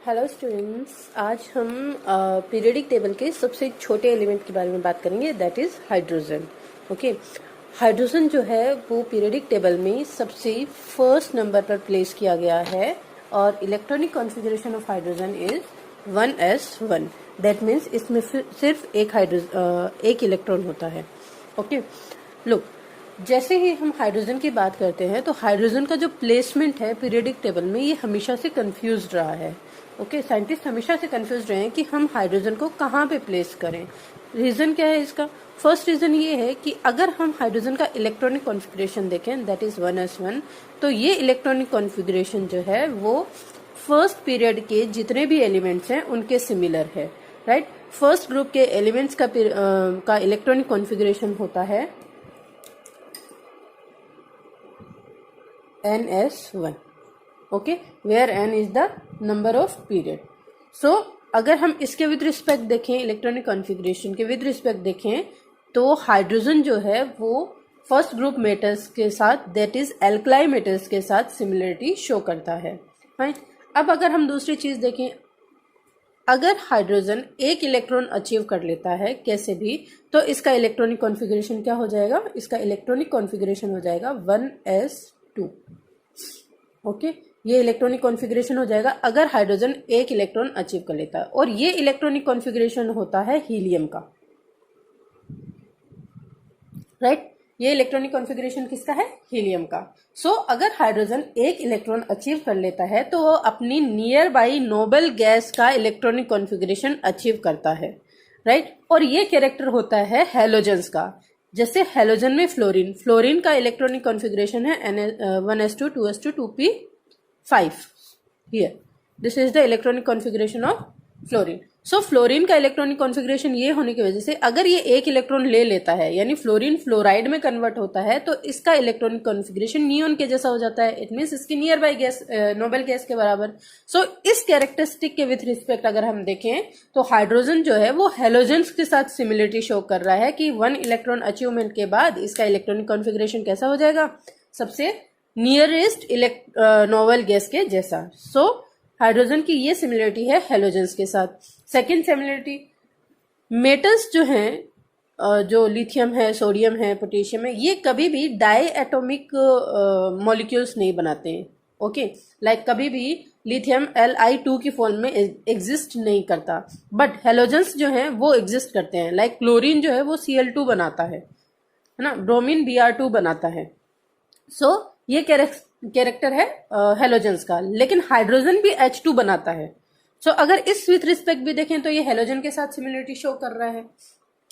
Hello students, आज हम periodic table के सबसे छोटे एलिमेंट के बारे में बात करेंगे, that is hydrogen. Okay, hydrogen जो है वो पीरियडिक टेबल में सबसे फर्स्ट नंबर पर प्लेस किया गया है और electronic configuration of hydrogen is 1s1। That means इसमें सिर्फ एक इलेक्ट्रॉन होता है। ओके, लुक, जैसे ही हम हाइड्रोजन की बात करते हैं तो हाइड्रोजन का जो प्लेसमेंट है पीरियडिक टेबल में ये हमेशा से कंफ्यूज रहा है। ओके, साइंटिस्ट हमेशा से कंफ्यूज रहे हैं कि हम हाइड्रोजन को कहाँ पे प्लेस करें। रीजन क्या है इसका? फर्स्ट रीजन ये है कि अगर हम हाइड्रोजन का इलेक्ट्रॉनिक कॉन्फ़िगरेशन देखें, दैट इज 1s1, तो ये इलेक्ट्रॉनिक कॉन्फ़िगरेशन जो है वो फर्स्ट पीरियड के जितने भी एलिमेंट्स हैं उनके सिमिलर है, राइट। फर्स्ट ग्रुप के एलिमेंट्स का इलेक्ट्रॉनिक कॉन्फ़िगरेशन होता है ns1, okay, where n is the number of period. So अगर हम इसके विद रिस्पेक्ट देखें, इलेक्ट्रॉनिक कॉन्फ़िगरेशन के विद रिस्पेक्ट देखें, तो हाइड्रोजन जो है वो फर्स्ट ग्रुप मेटल्स के साथ, दैट इज एल्कलाई मेटल्स के साथ सिमिलरिटी शो करता है, राइट। अब अगर हम दूसरी चीज देखें, अगर हाइड्रोजन एक इलेक्ट्रॉन अचीव कर लेता है कैसे भी, तो इसका इलेक्ट्रॉनिक कॉन्फ़िगरेशन क्या हो जाएगा? इसका इलेक्ट्रॉनिक कॉन्फ़िगरेशन हो जाएगा 1s2। ओके, ये इलेक्ट्रॉनिक कॉन्फ़िगरेशन हो जाएगा अगर हाइड्रोजन एक इलेक्ट्रॉन अचीव कर लेता है, और ये इलेक्ट्रॉनिक कॉन्फ़िगरेशन होता है हीलियम का, राइट। ये इलेक्ट्रॉनिक कॉन्फ़िगरेशन किसका है? हीलियम का। सो अगर हाइड्रोजन एक इलेक्ट्रॉन अचीव कर लेता है तो वो अपनी नियर बाई नोबल गैस का इलेक्ट्रॉनिक कॉन्फ़िगरेशन अचीव करता है, राइट। और ये कैरेक्टर होता है हैलोजेंस का। जैसे हैलोजन में फ्लोरीन का इलेक्ट्रॉनिक कॉन्फ़िगरेशन है 1s2 2s2 2p5। Here this is the electronic configuration of fluorine. So fluorine का इलेक्ट्रॉनिक कॉन्फ़िगरेशन ये होने की वजह से अगर ये एक इलेक्ट्रॉन ले लेता है, यानी फ्लोरीन फ्लोराइड में कन्वर्ट होता है, तो इसका इलेक्ट्रॉनिक कॉन्फ़िगरेशन नियोन के जैसा हो जाता है। इट मीन्स इसकी near by gas, noble gas के बराबर। सो इस कैरेक्टरिस्टिक के विथ रिस्पेक्ट अगर हम देखें तो हाइड्रोजन जो है वो हेलोजेंस के साथ सिमिलरिटी शो कर रहा है कि 1 इलेक्ट्रॉन अचीवमेंट के बाद इसका इलेक्ट्रॉनिक कॉन्फ़िगरेशन कैसा हो जाएगा? सबसे नियरेस्ट नोबेल गैस के जैसा। सो हाइड्रोजन की ये सिमिलरिटी है हेलोजेंस के साथ। सेकेंड सिमिलरिटी, मेटल्स जो हैं, जो लिथियम है, सोडियम है, पोटेशियम है, ये कभी भी डाई एटोमिक मॉलिक्यूल्स नहीं बनाते हैं। ओके, लाइक कभी भी लिथियम Li2 की फॉर्म में एग्जिस्ट नहीं करता, बट हेलोजेंस जो हैं वो एग्जिस्ट करते हैं। लाइक क्लोरीन जो है वो Cl2 बनाता है ना, ब्रोमीन Br2 बनाता है। सो ये कैरेक्टर है हेलोजेंस का। लेकिन हाइड्रोजन भी H2 बनाता है। सो अगर इस विथ रिस्पेक्ट भी देखें तो ये हेलोजन के साथ सिमिलरिटी शो कर रहा है।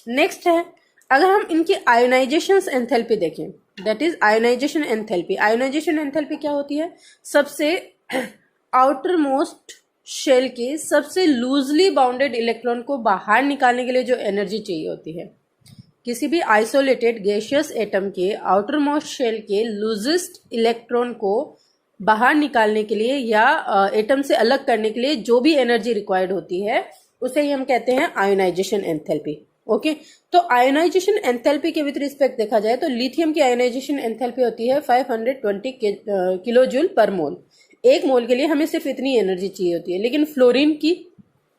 नेक्स्ट है, अगर हम इनकी आयोनाइजेशन एंथैल्पी देखें, that is ionisation enthalpy. Ionisation enthalpy क्या होती है? सबसे आउटर मोस्ट शेल के सबसे लूजली बाउंडेड इलेक्ट्रॉन को बाहर निकालने के लिए जो एनर्जी चाहिए होती है। किसी भी आइसोलेटेड गैसियस एटम के आउटर मोस्ट शेल के लूजेस्ट इलेक्ट्रॉन को बाहर निकालने के लिए या एटम से अलग करने के लिए जो भी एनर्जी रिक्वायर्ड होती है उसे ही हम कहते हैं आयोनाइजेशन एंथैल्पी। ओके, तो आयोनाइजेशन एंथैल्पी के विद रिस्पेक्ट देखा जाए तो लिथियम की आयोनाइजेशन एंथैल्पी होती है 520 किलो जूल पर मोल। एक मोल के लिए हमें सिर्फ इतनी एनर्जी चाहिए होती है, लेकिन फ्लोरीन की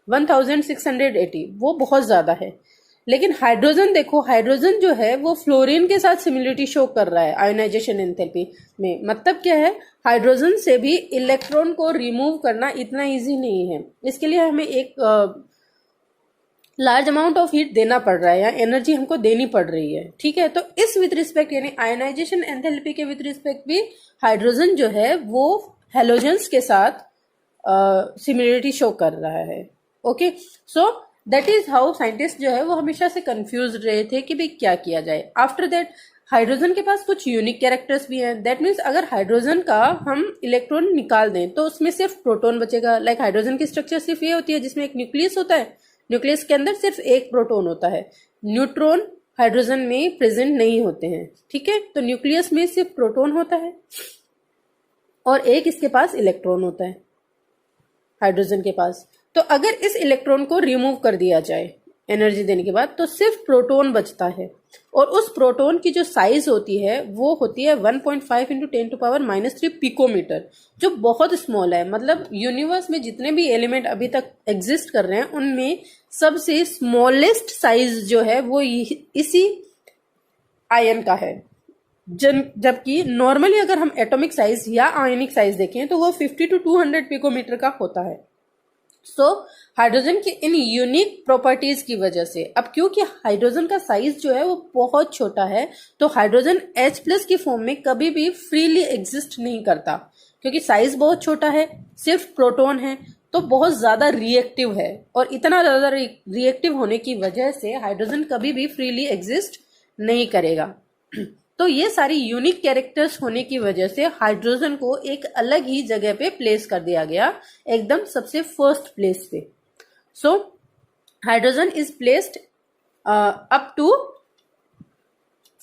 1680, वो बहुत ज्यादा है। लेकिन हाइड्रोजन देखो, हाइड्रोजन जो है वो फ्लोरीन के साथ सिमिलरिटी शो कर रहा है आयोनाइजेशन एंथैल्पी में। मतलब क्या है? हाइड्रोजन से भी इलेक्ट्रॉन को रिमूव करना इतना इजी नहीं है। इसके लिए हमें एक लार्ज अमाउंट ऑफ हीट देना पड़ रहा है या एनर्जी हमको देनी पड़ रही है, ठीक है। तो इस विथ रिस्पेक्ट यानी आयोनाइजेशन एंथैल्पी के विथ रिस्पेक्ट भी हाइड्रोजन जो है वो हेलोजेंस के साथ सिमिलरिटी शो कर रहा है। Okay, so that is how scientist जो है वो हमेशा से कंफ्यूज रहे थे कि भाई क्या किया जाए। आफ्टर दैट हाइड्रोजन के पास कुछ यूनिक कैरेक्टर्स भी हैं। दैट मीन्स अगर हाइड्रोजन का हम इलेक्ट्रॉन निकाल दें तो उसमें सिर्फ प्रोटॉन बचेगा। लाइक हाइड्रोजन की स्ट्रक्चर सिर्फ ये होती है जिसमें एक न्यूक्लियस होता है, न्यूक्लियस के अंदर सिर्फ एक प्रोटॉन होता है। न्यूट्रॉन हाइड्रोजन में प्रेजेंट नहीं होते हैं, ठीक है। तो न्यूक्लियस में सिर्फ प्रोटॉन होता है और एक इसके पास इलेक्ट्रॉन होता है हाइड्रोजन के पास। तो अगर इस इलेक्ट्रॉन को रिमूव कर दिया जाए, एनर्जी देने के बाद, तो सिर्फ प्रोटॉन बचता है। और उस प्रोटॉन की जो साइज होती है वो होती है 1.5 इंटू 10⁻³ पिकोमीटर, जो बहुत स्मॉल है। मतलब यूनिवर्स में जितने भी एलिमेंट अभी तक एग्जिस्ट कर रहे हैं उनमें सबसे स्मॉलेस्ट साइज जो है वो इसी आयन का है। जबकि नॉर्मली अगर हम एटॉमिक साइज या आयनिक साइज देखें तो वो 50 to 200 पिकोमीटर का होता है। सो हाइड्रोजन की इन यूनिक प्रॉपर्टीज की वजह से, अब क्योंकि हाइड्रोजन का साइज जो है वो बहुत छोटा है, तो हाइड्रोजन H+ की फॉर्म में कभी भी फ्रीली एग्जिस्ट नहीं करता, क्योंकि साइज बहुत छोटा है, सिर्फ प्रोटॉन है, तो बहुत ज्यादा रिएक्टिव है। और इतना ज्यादा रिएक्टिव होने की वजह से हाइड्रोजन कभी भी फ्रीली एग्जिस्ट नहीं करेगा। तो ये सारी यूनिक कैरेक्टर्स होने की वजह से हाइड्रोजन को एक अलग ही जगह पे प्लेस कर दिया गया, एकदम सबसे फर्स्ट प्लेस पे। So hydrogen is placed up to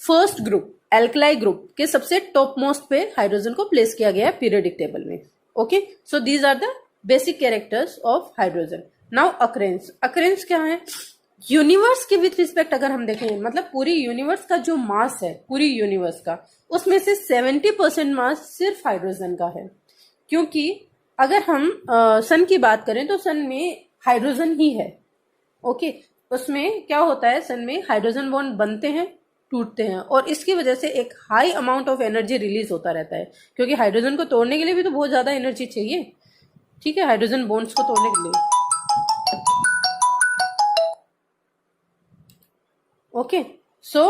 first group, alkali group के सबसे टॉप मोस्ट पे हाइड्रोजन को प्लेस किया गया है पीरियोडिक टेबल में। Okay, so these are the basic characters of hydrogen. Now occurrence, occurrence क्या है? यूनिवर्स के विथ रिस्पेक्ट अगर हम देखें, मतलब पूरी यूनिवर्स का जो मास है, पूरी यूनिवर्स का, उसमें से 70% मास सिर्फ हाइड्रोजन का है। क्योंकि अगर हम सन की बात करें तो सन में हाइड्रोजन ही है। ओके, उसमें क्या होता है, सन में हाइड्रोजन बॉन्ड बनते हैं, टूटते हैं, और इसकी वजह से एक high amount of energy release होता रहता है, क्योंकि हाइड्रोजन को तोड़ने के लिए भी तो बहुत ज्यादा एनर्जी चाहिए। ठीक है, हाइड्रोजन बॉन्ड्स को तोड़ने के लिए। ओके, सो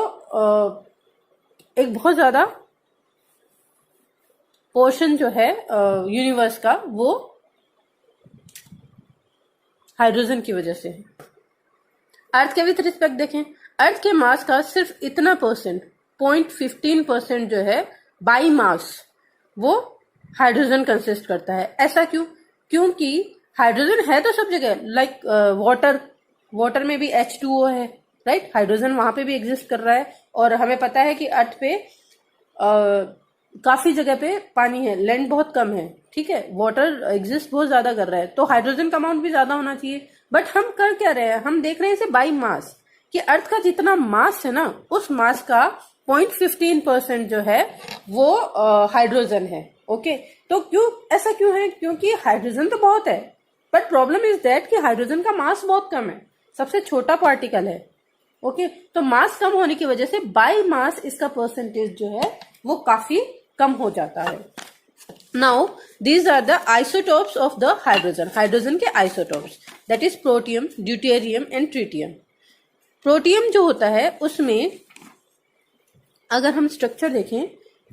एक बहुत ज्यादा पोर्शन जो है यूनिवर्स का वो हाइड्रोजन की वजह से है। अर्थ के विथ रिस्पेक्ट देखें, अर्थ के मास का सिर्फ इतना परसेंट, 0.15% जो है बाई मास, वो हाइड्रोजन कंसिस्ट करता है। ऐसा क्यों? क्योंकि हाइड्रोजन है तो सब जगह, लाइक वाटर में भी H2O है, राइट? हाइड्रोजन वहां पे भी एग्जिस्ट कर रहा है, और हमें पता है कि अर्थ पे काफी जगह पे पानी है, लैंड बहुत कम है, ठीक है, वाटर एग्जिस्ट बहुत ज्यादा कर रहा है, तो हाइड्रोजन का अमाउंट भी ज्यादा होना चाहिए। बट हम कर क्या रहे हैं, हम देख रहे हैं इसे बाई मास, कि अर्थ का जितना मास है ना, उस मास का 0.15% जो है वो हाइड्रोजन है। ओके, तो क्यों ऐसा क्यों है? क्योंकि हाइड्रोजन तो बहुत है, बट प्रॉब्लम इज दैट कि हाइड्रोजन का मास बहुत कम है, सबसे छोटा पार्टिकल है। ओके, तो मास कम होने की वजह से बाय मास इसका परसेंटेज जो है वो काफी कम हो जाता है। Now these are the isotopes of the hydrogen, hydrogen के isotopes, that is protium, deuterium and tritium. Protium जो होता है उसमें अगर हम स्ट्रक्चर देखें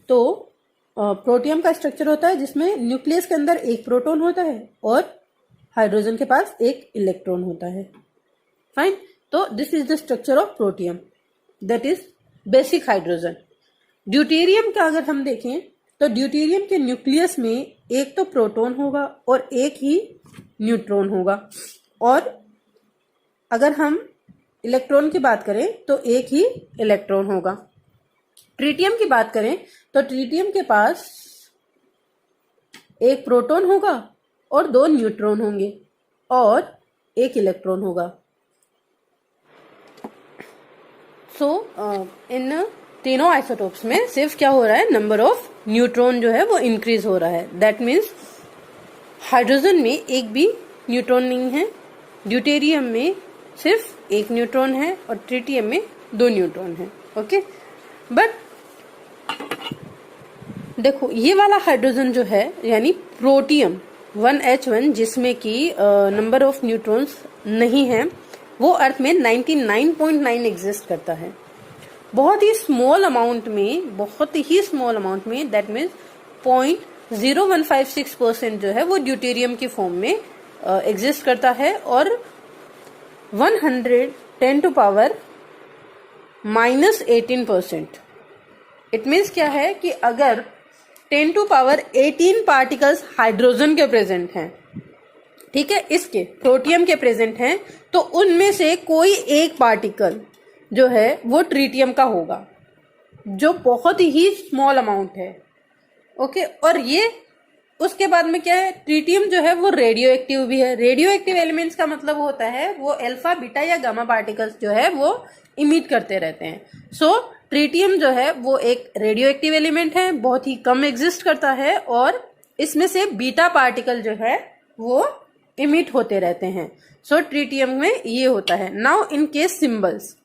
तो प्रोटियम का स्ट्रक्चर होता है जिसमें न्यूक्लियस के अंदर एक प्रोटॉन होता है और हाइड्रोजन के पास एक इलेक्ट्रॉन होता है। फाइन, तो this is the structure of protium, that is basic hydrogen. Deuterium का अगर हम देखें तो ड्यूटेरियम के न्यूक्लियस में एक तो प्रोटॉन होगा और एक ही न्यूट्रॉन होगा, और अगर हम इलेक्ट्रॉन की बात करें तो एक ही इलेक्ट्रॉन होगा। ट्रिटियम की बात करें तो ट्रिटियम के पास एक प्रोटॉन होगा और दो न्यूट्रॉन होंगे और एक इलेक्ट्रॉन होगा। सो इन तीनों आइसोटोप्स में सिर्फ क्या हो रहा है, नंबर ऑफ न्यूट्रॉन जो है वो इंक्रीज हो रहा है। दैट मीन्स हाइड्रोजन में एक भी न्यूट्रॉन नहीं है, ड्यूटेरियम में सिर्फ एक न्यूट्रॉन है और ट्रिटियम में दो न्यूट्रॉन है। ओके, बट देखो ये वाला हाइड्रोजन जो है यानी प्रोटियम 1H1 जिसमें कि नंबर ऑफ न्यूट्रॉन्स नहीं है, वो अर्थ में 99.9 एग्जिस्ट करता है। बहुत ही स्मॉल अमाउंट में, बहुत ही स्मॉल अमाउंट में, दैट मीन्स 0.0156% जो है वो ड्यूटेरियम की फॉर्म में एग्जिस्ट करता है, और 110⁻⁻18%। इट मीन्स क्या है कि अगर 10⁻18 पार्टिकल्स हाइड्रोजन के प्रेजेंट हैं, ठीक है, इसके प्रोटियम के प्रेजेंट हैं, तो उनमें से कोई एक पार्टिकल जो है वो ट्रिटियम का होगा, जो बहुत ही स्मॉल अमाउंट है। ओके, और ये उसके बाद में क्या है, ट्रीटियम जो है वो रेडियो एक्टिव भी है। रेडियो एक्टिव एलिमेंट्स का मतलब होता है वो अल्फा बीटा या गामा पार्टिकल्स जो है वो इमिट करते रहते हैं। सो ट्रीटियम जो है वो एक रेडियो एक्टिव एलिमेंट है, बहुत ही कम एग्जिस्ट करता है और इसमें से बीटा पार्टिकल जो है वो इमिट होते रहते हैं। सो ट्रीटियम में ये होता है। Now in case symbols,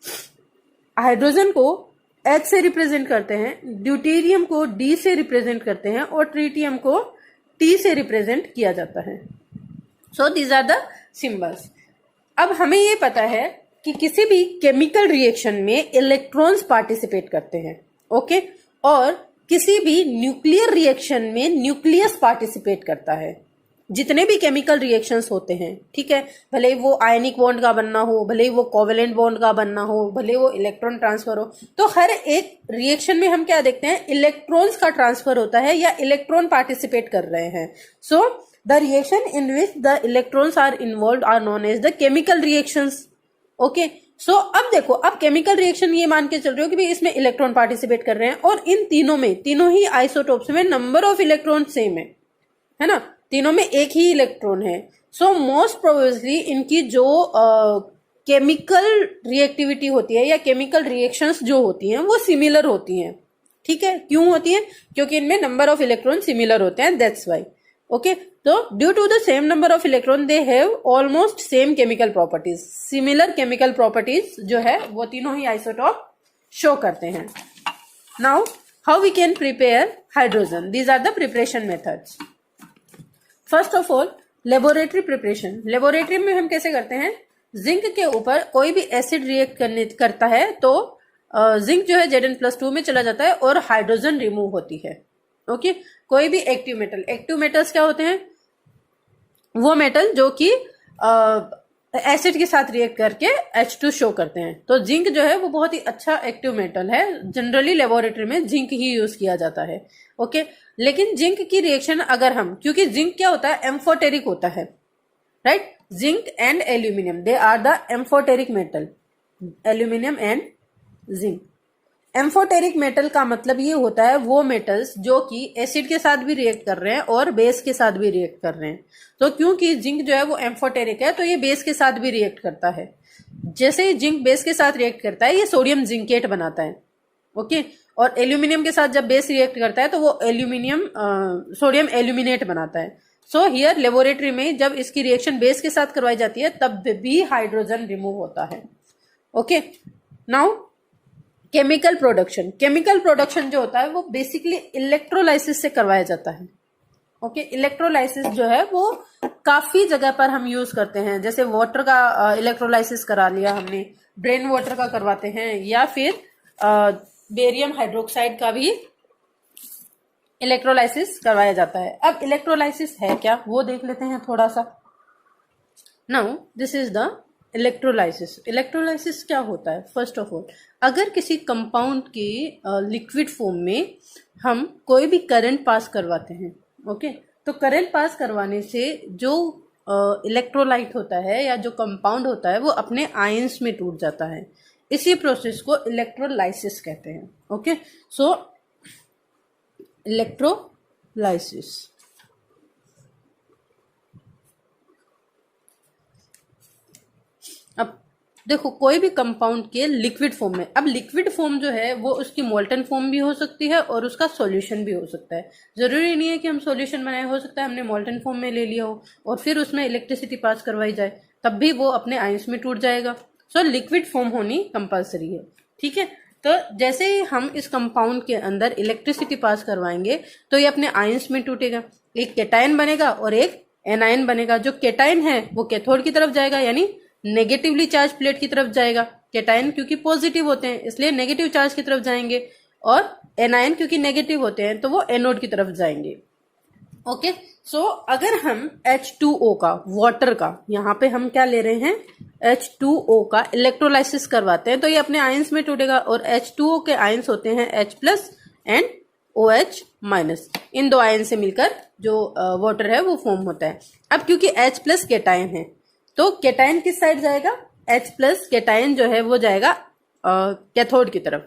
hydrogen को H से रिप्रेजेंट करते हैं, ड्यूटेरियम को D से रिप्रेजेंट करते हैं और ट्रीटियम को T से रिप्रेजेंट किया जाता है। So these are the symbols. अब हमें ये पता है कि किसी भी केमिकल रिएक्शन में इलेक्ट्रॉन्स पार्टिसिपेट करते हैं, ओके, और किसी भी न्यूक्लियर रिएक्शन में न्यूक्लियस पार्टिसिपेट करता है। जितने भी केमिकल रिएक्शंस होते हैं, ठीक है, भले ही वो आयनिक बॉन्ड का बनना हो, भले ही वो कोवेलेंट बॉन्ड का बनना हो, भले वो इलेक्ट्रॉन ट्रांसफर हो, तो हर एक रिएक्शन में हम क्या देखते हैं, इलेक्ट्रॉन्स का ट्रांसफर होता है या इलेक्ट्रॉन पार्टिसिपेट कर रहे हैं। So the reaction in which the electrons are involve are known as the chemical reactions. Okay, so अब देखो, अब केमिकल रिएक्शन ये मान के चल रहे हो कि भाई इसमें इलेक्ट्रॉन पार्टिसिपेट कर रहे हैं और इन तीनों में, तीनों ही आइसोटोप्स में नंबर ऑफ इलेक्ट्रॉन सेम है ना, तीनों में एक ही इलेक्ट्रॉन है। सो मोस्ट प्रोबेबली इनकी जो केमिकल रिएक्टिविटी होती है या केमिकल रिएक्शंस जो होती हैं वो सिमिलर होती हैं, ठीक है। क्यों होती हैं? क्योंकि इनमें नंबर ऑफ इलेक्ट्रॉन सिमिलर होते हैं, दैट्स वाई। ओके, तो due to the same number of electron they have almost same chemical properties, similar chemical properties जो है वो तीनों ही आइसोटोप शो करते हैं। Now how we can prepare hydrogen, these are the preparation methods. First of all laboratory preparation. Laboratory में हम कैसे करते हैं, जिंक के ऊपर कोई भी एसिड रिएक्ट करता है तो जिंक जो है Zn+2 में चला जाता है और हाइड्रोजन रिमूव होती है। ओके, कोई भी एक्टिव मेटल, एक्टिव मेटल्स क्या होते हैं, वो मेटल जो कि एसिड के साथ रिएक्ट करके H2 शो करते हैं। तो जिंक जो है वो बहुत ही अच्छा एक्टिव मेटल है, जनरली लेबोरेटरी में जिंक ही यूज किया जाता है। ओके, लेकिन जिंक की रिएक्शन अगर हम, क्योंकि जिंक क्या होता है, एम्फोटेरिक होता है, right, zinc and aluminium they are the amphoteric metal, aluminium and zinc. Amphoteric metal का मतलब ये होता है वो मेटल्स जो कि एसिड के साथ भी रिएक्ट कर रहे हैं और बेस के साथ भी रिएक्ट कर रहे हैं। तो क्योंकि जिंक जो है वो एम्फोटेरिक है तो ये बेस के साथ भी रिएक्ट करता है। जैसे ही जिंक बेस के साथ रिएक्ट करता है ये सोडियम जिंकेट बनाता है। ओके, और एल्यूमिनियम के साथ जब बेस रिएक्ट करता है तो वो सोडियम एल्यूमिनेट बनाता है। सो हियर लेबोरेटरी में जब इसकी रिएक्शन बेस के साथ करवाई जाती है तब भी हाइड्रोजन रिमूव होता है। Okay, now chemical production. Chemical production जो होता है वो बेसिकली इलेक्ट्रोलाइसिस से करवाया जाता है। ओके, इलेक्ट्रोलाइसिस जो है वो काफी जगह पर हम यूज करते हैं, जैसे वाटर का इलेक्ट्रोलाइसिस करा लिया हमने, ब्रेन वाटर का करवाते हैं, या फिर बेरियम हाइड्रोक्साइड का भी इलेक्ट्रोलाइसिस करवाया जाता है। अब इलेक्ट्रोलाइसिस है क्या वो देख लेते हैं थोड़ा सा। Now this is the electrolysis. Electrolysis क्या होता है, फर्स्ट ऑफ ऑल अगर किसी कंपाउंड की लिक्विड फॉर्म में हम कोई भी करंट पास करवाते हैं, ओके, तो करंट पास करवाने से जो इलेक्ट्रोलाइट होता है या जो कंपाउंड होता है वो अपने आयंस में टूट जाता है। इसी प्रोसेस को इलेक्ट्रोलाइसिस कहते हैं। ओके, सो इलेक्ट्रोलाइसिस। अब देखो, कोई भी कंपाउंड के लिक्विड फॉर्म में, अब लिक्विड फॉर्म जो है वो उसकी मोल्टन फॉर्म भी हो सकती है और उसका सॉल्यूशन भी हो सकता है। जरूरी नहीं है कि हम सॉल्यूशन बनाए, हो सकता है हमने मोल्टन फॉर्म में ले लिया हो और फिर उसमें इलेक्ट्रिसिटी पास करवाई जाए, तब भी वो अपने आयंस में टूट जाएगा। सो लिक्विड फॉर्म होनी कंपलसरी है, ठीक है। तो जैसे ही हम इस कंपाउंड के अंदर इलेक्ट्रिसिटी पास करवाएंगे तो ये अपने आयंस में टूटेगा, एक केटायन बनेगा और एक एनायन बनेगा। जो केटायन है वो कैथोड की तरफ जाएगा, यानी नेगेटिवली चार्ज प्लेट की तरफ जाएगा। केटायन क्योंकि पॉजिटिव होते हैं इसलिए नेगेटिव चार्ज की तरफ जाएंगे, और एनायन क्योंकि नेगेटिव होते हैं तो वो एनोड की तरफ जाएंगे। ओके, सो अगर हम H2O का, वाटर का, यहाँ पे हम क्या ले रहे हैं, H2O का इलेक्ट्रोलाइसिस करवाते हैं तो ये अपने आयंस में टूटेगा, और H2O के आयंस होते हैं H+ एंड OH-। इन दो आयन से मिलकर जो वाटर है वो फॉर्म होता है। अब क्योंकि H+ केटायन है तो केटायन किस साइड जाएगा, H+ केटायन जो है वो जाएगा कैथोड की तरफ,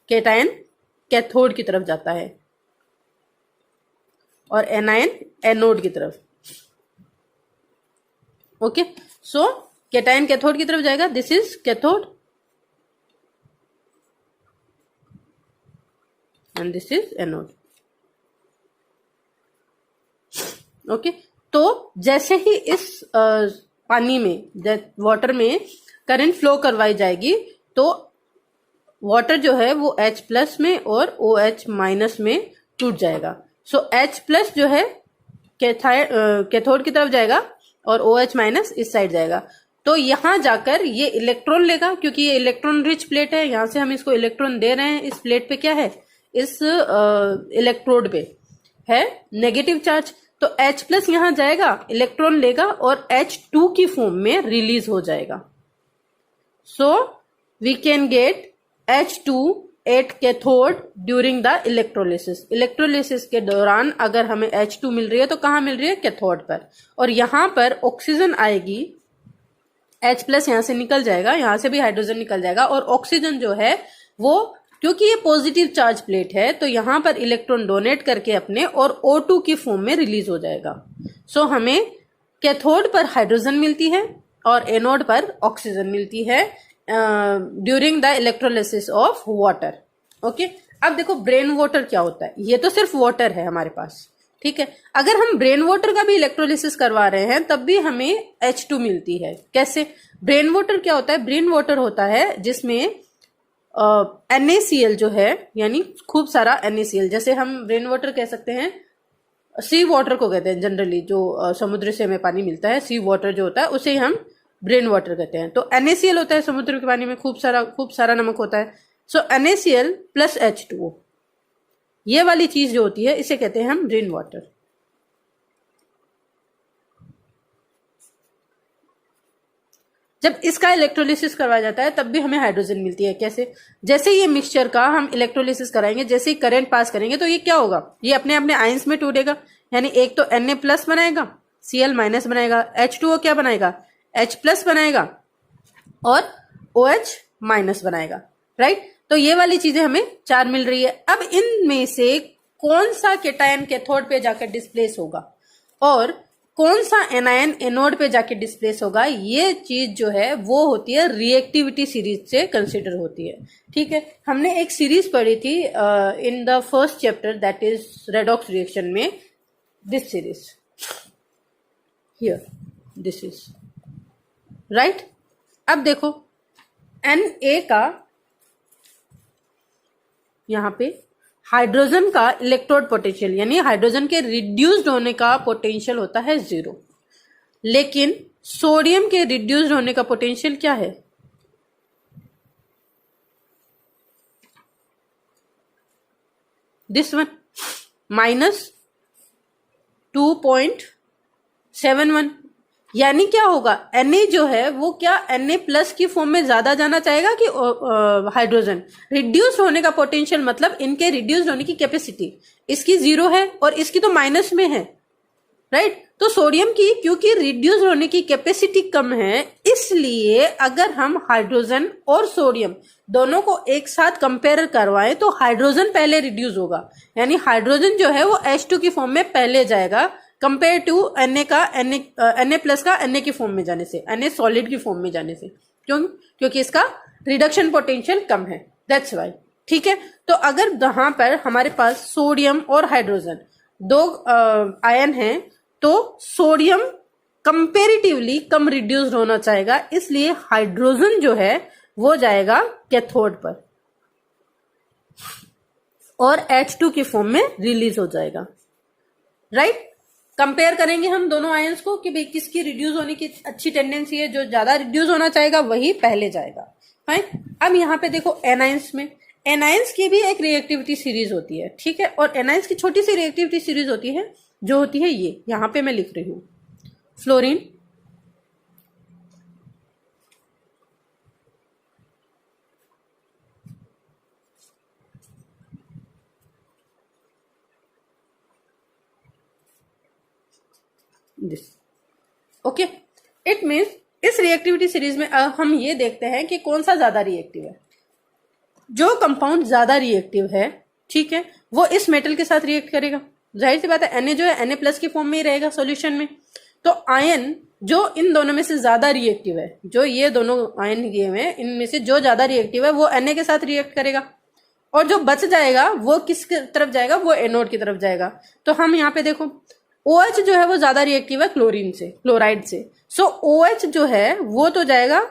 केटायन कैथोड की तरफ जाता है। और एनायन एनोड की तरफ। ओके, सो कैटायन कैथोड की तरफ जाएगा, this is cathode and this is anode. Okay, तो जैसे ही इस पानी में, वाटर में करंट फ्लो करवाई जाएगी तो वाटर जो है वो H प्लस में और OH माइनस में टूट जाएगा। सो H प्लस जो है कैथोड की तरफ जाएगा और OH माइनस इस साइड जाएगा। तो यहां जाकर ये इलेक्ट्रॉन लेगा, क्योंकि ये इलेक्ट्रॉन रिच प्लेट है, यहां से हम इसको इलेक्ट्रॉन दे रहे हैं। इस प्लेट पे क्या है, इस इलेक्ट्रोड पे है नेगेटिव चार्ज। तो H प्लस यहां जाएगा, इलेक्ट्रॉन लेगा और H2 की फॉर्म में रिलीज हो जाएगा। So we can get H2 at cathode during the electrolysis. Electrolysis के दौरान अगर हमें H2 मिल रही है तो कहां मिल रही है, कैथोड पर। और यहां पर ऑक्सीजन आएगी, H प्लस यहां से निकल जाएगा, यहां से भी हाइड्रोजन निकल जाएगा और ऑक्सीजन जो है वो, क्योंकि ये पॉजिटिव चार्ज प्लेट है, तो यहां पर इलेक्ट्रॉन डोनेट करके अपने और O2 की फॉर्म में रिलीज हो जाएगा। सो हमें कैथोड पर हाइड्रोजन मिलती है और एनोड पर ऑक्सीजन मिलती है during the electrolysis of water. Okay, अब देखो ब्रेन वाटर क्या होता है। ये तो सिर्फ वाटर है हमारे पास, ठीक है। अगर हम ब्रेन वाटर का भी इलेक्ट्रोलिसिस करवा रहे हैं तब भी हमें H2 मिलती है। कैसे? ब्रेन वाटर क्या होता है, ब्रेन वाटर होता है जिसमें NaCl जो है, यानी खूब सारा NaCl, जैसे हम ब्रेन वाटर कह सकते हैं, सी वाटर को कहते हैं जनरली, जो समुद्र से हमें पानी मिलता है, सी वाटर जो होता है उसे हम ब्रेन वाटर कहते हैं। तो NaCl होता है समुद्र के पानी में, खूब सारा नमक होता है। सो NaCl प्लस H2O, ये वाली चीज जो होती है इसे कहते हैं हम ब्रेन वाटर। जब इसका इलेक्ट्रोलिसिस करवाया जाता है तब भी हमें हाइड्रोजन मिलती है। कैसे? जैसे ये मिक्सचर का हम इलेक्ट्रोलिसिस कराएंगे, जैसे ही करंट पास करेंगे तो ये क्या होगा, ये अपने अपने आयंस में टूटेगा। यानी एक तो Na प्लस बनाएगा, Cl माइनस बनाएगा, H2O क्या बनाएगा, H प्लस बनाएगा और OH माइनस बनाएगा, राइट। तो ये वाली चीजें हमें 4 मिल रही है। अब इनमें से कौन सा कैटायन कैथोड पे जाकर डिस्प्लेस होगा और कौन सा एनायन एनोड पे जाके डिस्प्लेस होगा, ये चीज जो है वो होती है रिएक्टिविटी सीरीज से कंसिडर होती है, ठीक है। हमने एक सीरीज पढ़ी थी in the first chapter, that is redox reaction में, this series here, this is right. अब देखो Na का यहां पे हाइड्रोजन का इलेक्ट्रोड पोटेंशियल, यानी हाइड्रोजन के रिड्यूस्ड होने का पोटेंशियल होता है 0, लेकिन सोडियम के रिड्यूस्ड होने का पोटेंशियल क्या है, दिस वन, -2.71। यानी क्या होगा, Na जो है वो क्या Na प्लस की फॉर्म में ज्यादा जाना चाहेगा कि हाइड्रोजन। रिड्यूस होने का पोटेंशियल मतलब इनके रिड्यूस होने की कैपेसिटी, इसकी 0 है और इसकी तो माइनस में है, राइट। तो सोडियम की क्योंकि रिड्यूस होने की कैपेसिटी कम है, इसलिए अगर हम हाइड्रोजन और सोडियम दोनों को एक साथ कंपेयर करवाएं तो हाइड्रोजन पहले रिड्यूस होगा, यानी हाइड्रोजन जो है वो H2 की फॉर्म में पहले जाएगा कंपेयर टू Na प्लस का Na की फॉर्म में जाने से, Na सॉलिड की फॉर्म में जाने से। क्योंकि इसका रिडक्शन पोटेंशियल कम है, दैट्स वाई, ठीक है। तो अगर यहां पर हमारे पास सोडियम और हाइड्रोजन दो आयन हैं, तो सोडियम कंपेरेटिवली कम रिड्यूस्ड होना चाहेगा, इसलिए हाइड्रोजन जो है वो जाएगा कैथोड पर और H2 की फॉर्म में रिलीज हो जाएगा, राइट। कंपेयर करेंगे हम दोनों आयंस को कि भाई किसकी रिड्यूस होने की अच्छी टेंडेंसी है, जो ज्यादा रिड्यूस होना चाहेगा वही पहले जाएगा, फाइन। अब यहाँ पे देखो एनायंस में, एनायंस की भी एक रिएक्टिविटी सीरीज होती है, ठीक है। और एनायंस की छोटी सी रिएक्टिविटी सीरीज होती है जो होती है ये, यहां पे मैं लिख रही हूं, fluorine, this, okay. It means इस रिएक्टिविटी सीरीज में हम ये देखते हैं कि कौन सा ज्यादा रिएक्टिव है। जो कंपाउंड ज्यादा रिएक्टिव है, ठीक है, वो इस मेटल के साथ रिएक्ट करेगा, जाहिर सी बात है Na जो है Na प्लस की फॉर्म में ही रहेगा सॉल्यूशन में। तो आयन जो इन दोनों में से ज्यादा रिएक्टिव है, जो ये दोनों आयन किए हुए हैं इनमें से जो ज्यादा रिएक्टिव है वो Na के साथ रिएक्ट करेगा, और जो बच जाएगा वो किस तरफ जाएगा, वो एनोड की तरफ जाएगा। तो हम यहाँ पे देखो OH जो है वो ज्यादा रिएक्टिव है क्लोरीन से, क्लोराइड से। सो OH जो है वो तो जाएगा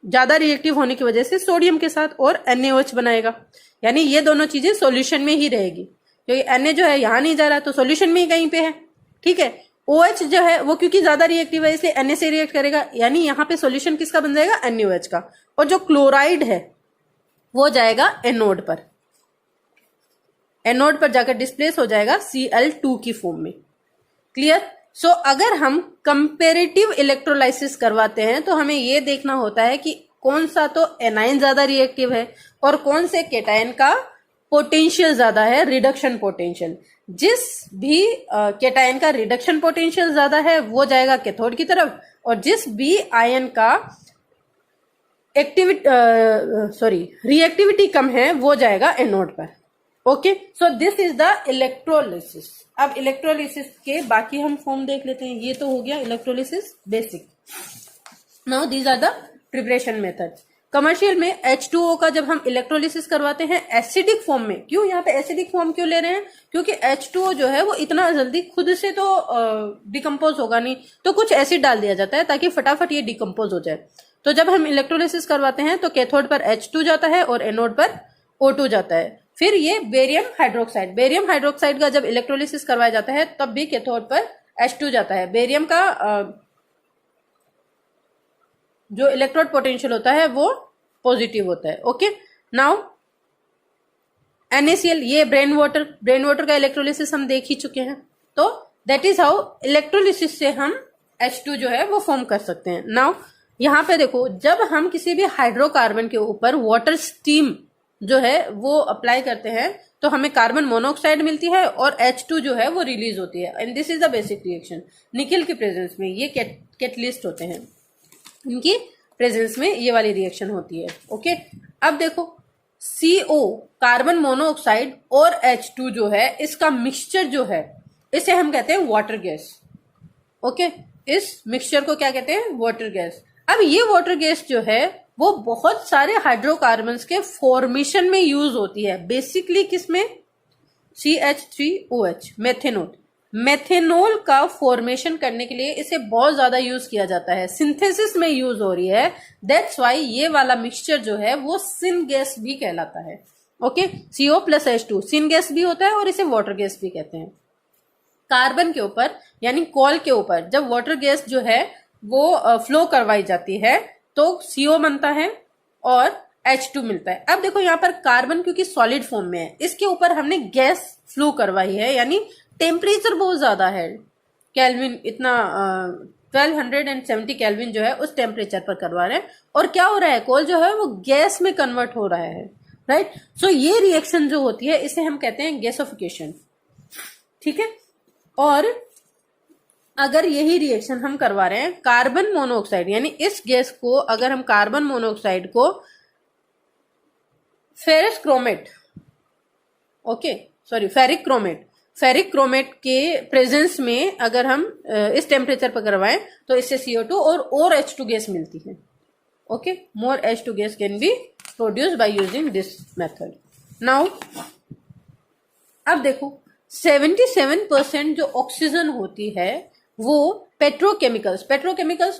ज्यादा रिएक्टिव होने की वजह से सोडियम के साथ और NaOH बनाएगा, यानी ये दोनों चीजें सॉल्यूशन में ही रहेगी, क्योंकि Na जो है यहाँ नहीं जा रहा तो सॉल्यूशन में ही कहीं पे है। ठीक है, OH जो है वो क्योंकि ज्यादा रिएक्टिव है इसलिए Na से रिएक्ट करेगा, यानी यहाँ पे सॉल्यूशन किसका बन जाएगा, NaOH का, और जो क्लोराइड है वो जाएगा एनोड पर, एनोड पर जाकर डिस्प्लेस हो जाएगा Cl2 की फॉर्म में। क्लियर? सो अगर हम कंपेरेटिव इलेक्ट्रोलाइसिस करवाते हैं तो हमें यह देखना होता है कि कौन सा तो एनाइन ज्यादा रिएक्टिव है और कौन से केटायन का पोटेंशियल ज्यादा है, रिडक्शन पोटेंशियल। जिस भी केटायन का रिडक्शन पोटेंशियल ज्यादा है वो जाएगा कैथोड की तरफ, और जिस भी आयन का रिएक्टिविटी कम है वो जाएगा एनोड पर। Okay, so this is the electrolysis. अब इलेक्ट्रोलिसिस के बाकी हम फॉर्म देख लेते हैं। ये तो हो गया electrolysis basic. Now these are the preparation method. Commercial में H2O का जब हम इलेक्ट्रोलिसिस करवाते हैं एसिडिक फॉर्म में, क्यों यहाँ पे एसिडिक फॉर्म क्यों ले रहे हैं, क्योंकि H2O जो है वो इतना जल्दी खुद से तो डिकम्पोज होगा नहीं, तो कुछ एसिड डाल दिया जाता है ताकि फटाफट ये डिकम्पोज हो जाए। तो जब हम इलेक्ट्रोलिसिस करवाते हैं तो कैथोड पर H2 जाता है और एनोड पर O2 जाता है। फिर ये बेरियम हाइड्रोक्साइड का जब इलेक्ट्रोलिसिस करवाया जाता है तब भी कैथोड पर H2 जाता है। बेरियम का जो इलेक्ट्रोड पोटेंशियल होता है वो पॉजिटिव होता है। ओके, नाउ NaCl, ये ब्रेन वाटर का इलेक्ट्रोलिसिस हम देख ही चुके हैं। तो दैट इज हाउ इलेक्ट्रोलिसिस से हम H2 जो है वो फॉर्म कर सकते हैं। नाउ यहाँ पे देखो, जब हम किसी भी हाइड्रोकार्बन के ऊपर वाटर स्टीम जो है वो अप्लाई करते हैं तो हमें कार्बन मोनोऑक्साइड मिलती है और H2 जो है वो रिलीज होती है। And this is the basic reaction. निकल के प्रेजेंस में ये कैटलिस्ट होते हैं, इनकी प्रेजेंस में ये वाली रिएक्शन होती है। ओके, अब देखो CO कार्बन मोनोऑक्साइड और H2 जो है इसका मिक्सचर जो है इसे हम कहते हैं वाटर गैस। ओके, इस मिक्सचर को क्या कहते हैं, वाटर गैस। अब ये वाटर गैस जो है वो बहुत सारे हाइड्रोकार्बन्स के फॉर्मेशन में यूज होती है। बेसिकली किसमें, CH3OH, मेथेनॉल का फॉर्मेशन करने के लिए इसे बहुत ज्यादा यूज किया जाता है, सिंथेसिस में यूज हो रही है। दैट्स वाई ये वाला मिक्सचर जो है वो सिन गैस भी कहलाता है। Okay, CO plus H2 syn gas भी होता है और इसे वाटर गैस भी कहते हैं। कार्बन के ऊपर यानी कॉल के ऊपर जब वाटर गैस जो है वो फ्लो करवाई जाती है तो CO बनता है और H2 मिलता है। अब देखो यहाँ पर कार्बन क्योंकि सॉलिड फॉर्म में है, इसके ऊपर हमने गैस फ्लो करवाई है, यानी टेम्परेचर बहुत ज्यादा है, केल्विन इतना 1270 केल्विन जो है उस टेम्परेचर पर करवा रहे हैं। और क्या हो रहा है, कोल जो है वो गैस में कन्वर्ट हो रहा है। राइट, सो ये रिएक्शन जो होती है इसे हम कहते हैं गैसिफिकेशन। ठीक है, और अगर यही रिएक्शन हम करवा रहे हैं कार्बन मोनोऑक्साइड, यानी इस गैस को अगर हम कार्बन मोनोऑक्साइड को फेरिक क्रोमेट के प्रेजेंस में अगर हम इस टेम्परेचर पर करवाएं तो इससे CO2 और H2 गैस मिलती है। Okay, more H2 gas can be produce by using this method. Now अब देखो 77% जो ऑक्सीजन होती है वो पेट्रोकेमिकल्स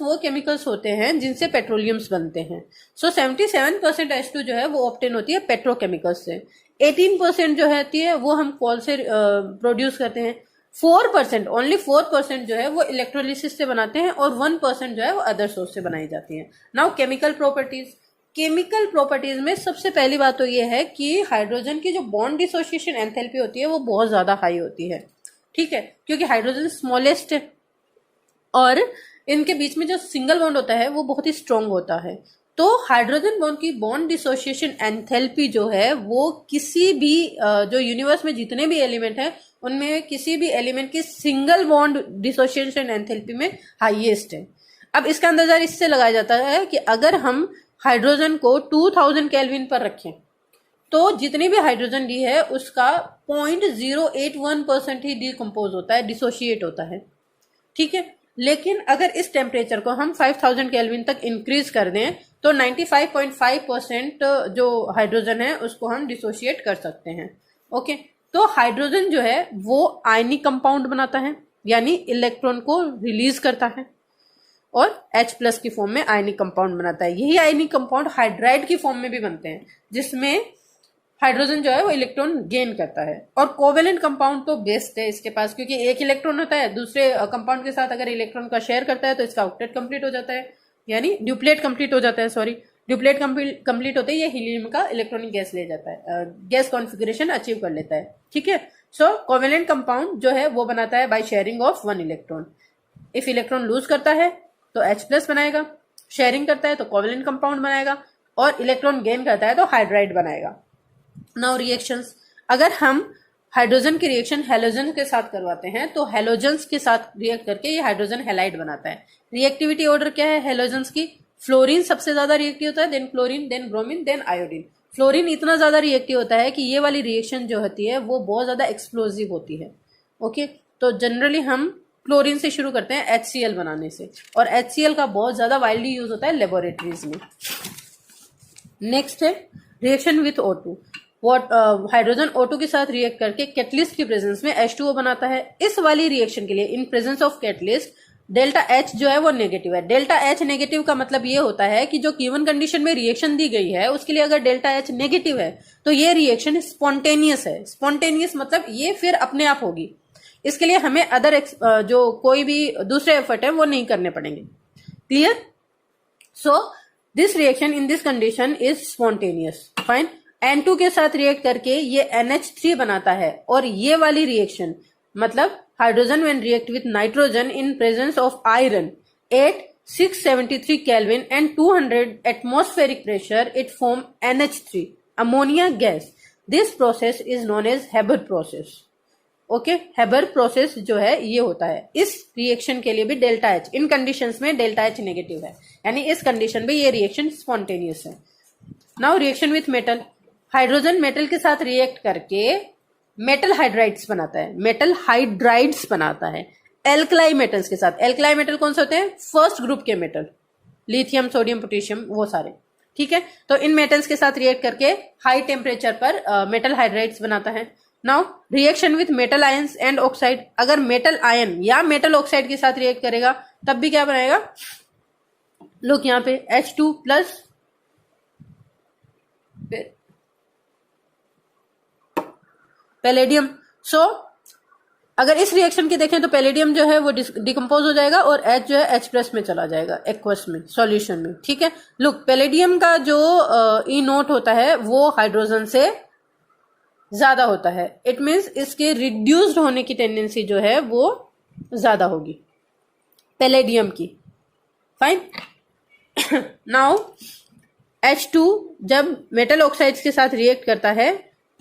वो केमिकल्स होते हैं जिनसे पेट्रोलियम्स बनते हैं। सो 77% H2 जो है वो ऑब्टेन होती है पेट्रोकेमिकल्स से। 18% जो होती है वो हम कोल से प्रोड्यूस करते हैं। 4% ओनली 4% जो है वो इलेक्ट्रोलिसिस से बनाते हैं और 1% जो है वो अदर सोर्स से बनाई जाती है। नाउ केमिकल प्रॉपर्टीज में सबसे पहली बात तो ये है कि हाइड्रोजन की जो बॉन्ड डिसोसिएशन एंथैल्पी होती है वो बहुत ज्यादा हाई होती है। ठीक है, क्योंकि हाइड्रोजन स्मॉलेस्ट है और इनके बीच में जो सिंगल बॉन्ड होता है वो बहुत ही स्ट्रॉन्ग होता है। तो हाइड्रोजन बॉन्ड की बॉन्ड डिसोसिएशन एंथैल्पी जो है वो किसी भी जो यूनिवर्स में जितने भी एलिमेंट है उनमें किसी भी एलिमेंट की सिंगल बॉन्ड डिसोसिएशन एंथैल्पी में हाईएस्ट है। अब इसका अंदाजा इससे लगाया जाता है कि अगर हम हाइड्रोजन को 2000 केल्विन पर रखें तो जितनी भी हाइड्रोजन ली है उसका 0.081% ही डिकम्पोज होता है, डिसोशिएट होता है, ठीक है। लेकिन अगर इस टेम्परेचर को हम 5000 केल्विन तक इंक्रीज कर दें तो 95.5% जो हाइड्रोजन है उसको हम डिसोशिएट कर सकते हैं। ओके, तो हाइड्रोजन जो है वो आयनिक कंपाउंड बनाता है, यानी इलेक्ट्रॉन को रिलीज करता है और H+ की फॉर्म में आयनिक कंपाउंड बनाता है। यही आयनिक कंपाउंड हाइड्राइड की फॉर्म में भी बनते हैं, जिसमें हाइड्रोजन जो है वो इलेक्ट्रॉन गेन करता है। और कोवेलेंट कंपाउंड तो बेस्ट है इसके पास, क्योंकि एक इलेक्ट्रॉन होता है, दूसरे कंपाउंड के साथ अगर इलेक्ट्रॉन का शेयर करता है तो इसका ऑक्टेट कंप्लीट हो जाता है, यानी ड्यूप्लेट कंप्लीट हो जाता है, सॉरी ड्यूप्लेट कंप्लीट होते ही ये हीलियम का इलेक्ट्रॉनिक गैस ले जाता है, गैस कॉन्फिगरेशन अचीव कर लेता है, ठीक है। सो कोवेलेंट कंपाउंड जो है वो बनाता है by sharing of 1 electron. If electron lose करता है तो H+ बनाएगा, शेयरिंग करता है तो कोवेलेंट कंपाउंड बनाएगा, और इलेक्ट्रॉन गेन करता है तो हाइड्राइड बनाएगा। नाउ रिएक्शंस, अगर हम हाइड्रोजन की रिएक्शन हेलोजन के साथ करवाते हैं तो हेलोजन्स के साथ रिएक्ट करके ये हाइड्रोजन हैलाइड बनाता है। रिएक्टिविटी ऑर्डर क्या है हेलोजन्स की? फ्लोरीन सबसे ज्यादा रिएक्टिव होता है, then chlorine, then bromine, then iodine. Fluorine इतना ज्यादा रिएक्टिव होता है कि ये वाली रिएक्शन जो होती है वो बहुत ज्यादा एक्सप्लोजिव होती है। ओके, तो जनरली हम क्लोरीन से शुरू करते हैं HCl बनाने से, और HCl का बहुत ज्यादा वाइडली यूज होता है लेबोरेटरीज में। नेक्स्ट है reaction with O2। Hydrogen O2 के साथ रिएक्ट करके कैटलिस्ट की प्रेजेंस में H2O बनाता है। इस वाली रिएक्शन के लिए इन presence of catalyst delta H जो है वो नेगेटिव है। डेल्टा H नेगेटिव का मतलब ये होता है कि जो गिवन कंडीशन में रिएक्शन दी गई है उसके लिए अगर डेल्टा H नेगेटिव है तो ये रिएक्शन स्पॉन्टेनियस है। स्पॉन्टेनियस मतलब ये फिर अपने आप होगी, इसके लिए हमें अदर जो कोई भी दूसरे एफर्ट है वो नहीं करने पड़ेंगे। Clear? So this reaction in this condition is spontaneous. Fine. N2 के साथ रिएक्ट करके ये NH3 बनाता है, और ये वाली रिएक्शन मतलब hydrogen when react with nitrogen in presence of iron at 673 kelvin and 200 atmospheric pressure it form NH3 ammonia gas. This process is known as Haber process. Okay, Haber process जो है ये होता है। इस रिएक्शन के लिए भी डेल्टा H इन conditions में डेल्टा H नेगेटिव है, यानी इस कंडीशन में ये रिएक्शन स्पॉन्टेनियस है। Now reaction with metal. Hydrogen metal के साथ रिएक्ट करके मेटल हाइड्राइड्स बनाता है, मेटल हाइड्राइड्स बनाता है एल्कलाई मेटल्स के साथ। एल्कलाई मेटल कौन से होते हैं? फर्स्ट ग्रुप के मेटल, लिथियम, सोडियम, पोटेशियम, वो सारे, ठीक है। तो इन मेटल्स के साथ रिएक्ट करके हाई टेम्परेचर पर मेटल हाइड्राइड्स बनाता है। Now reaction with metal ions and oxide. अगर मेटल आयन या मेटल ऑक्साइड के साथ रिएक्ट करेगा तब भी क्या बनाएगा? लुक यहाँ पे H2 प्लस पैलेडियम। सो अगर इस रिएक्शन की देखें तो पैलेडियम जो है वो डिकम्पोज हो जाएगा और H जो है H+ में चला जाएगा एक्वस में, सॉल्यूशन में, ठीक है। लुक, पैलेडियम का जो E नोट होता है वो हाइड्रोजन से ज्यादा होता है। इट मीन्स इसके रिड्यूस्ड होने की टेंडेंसी जो है वो ज्यादा होगी पैलेडियम की। फाइन। नाउ H2 जब मेटल ऑक्साइड्स के साथ रिएक्ट करता है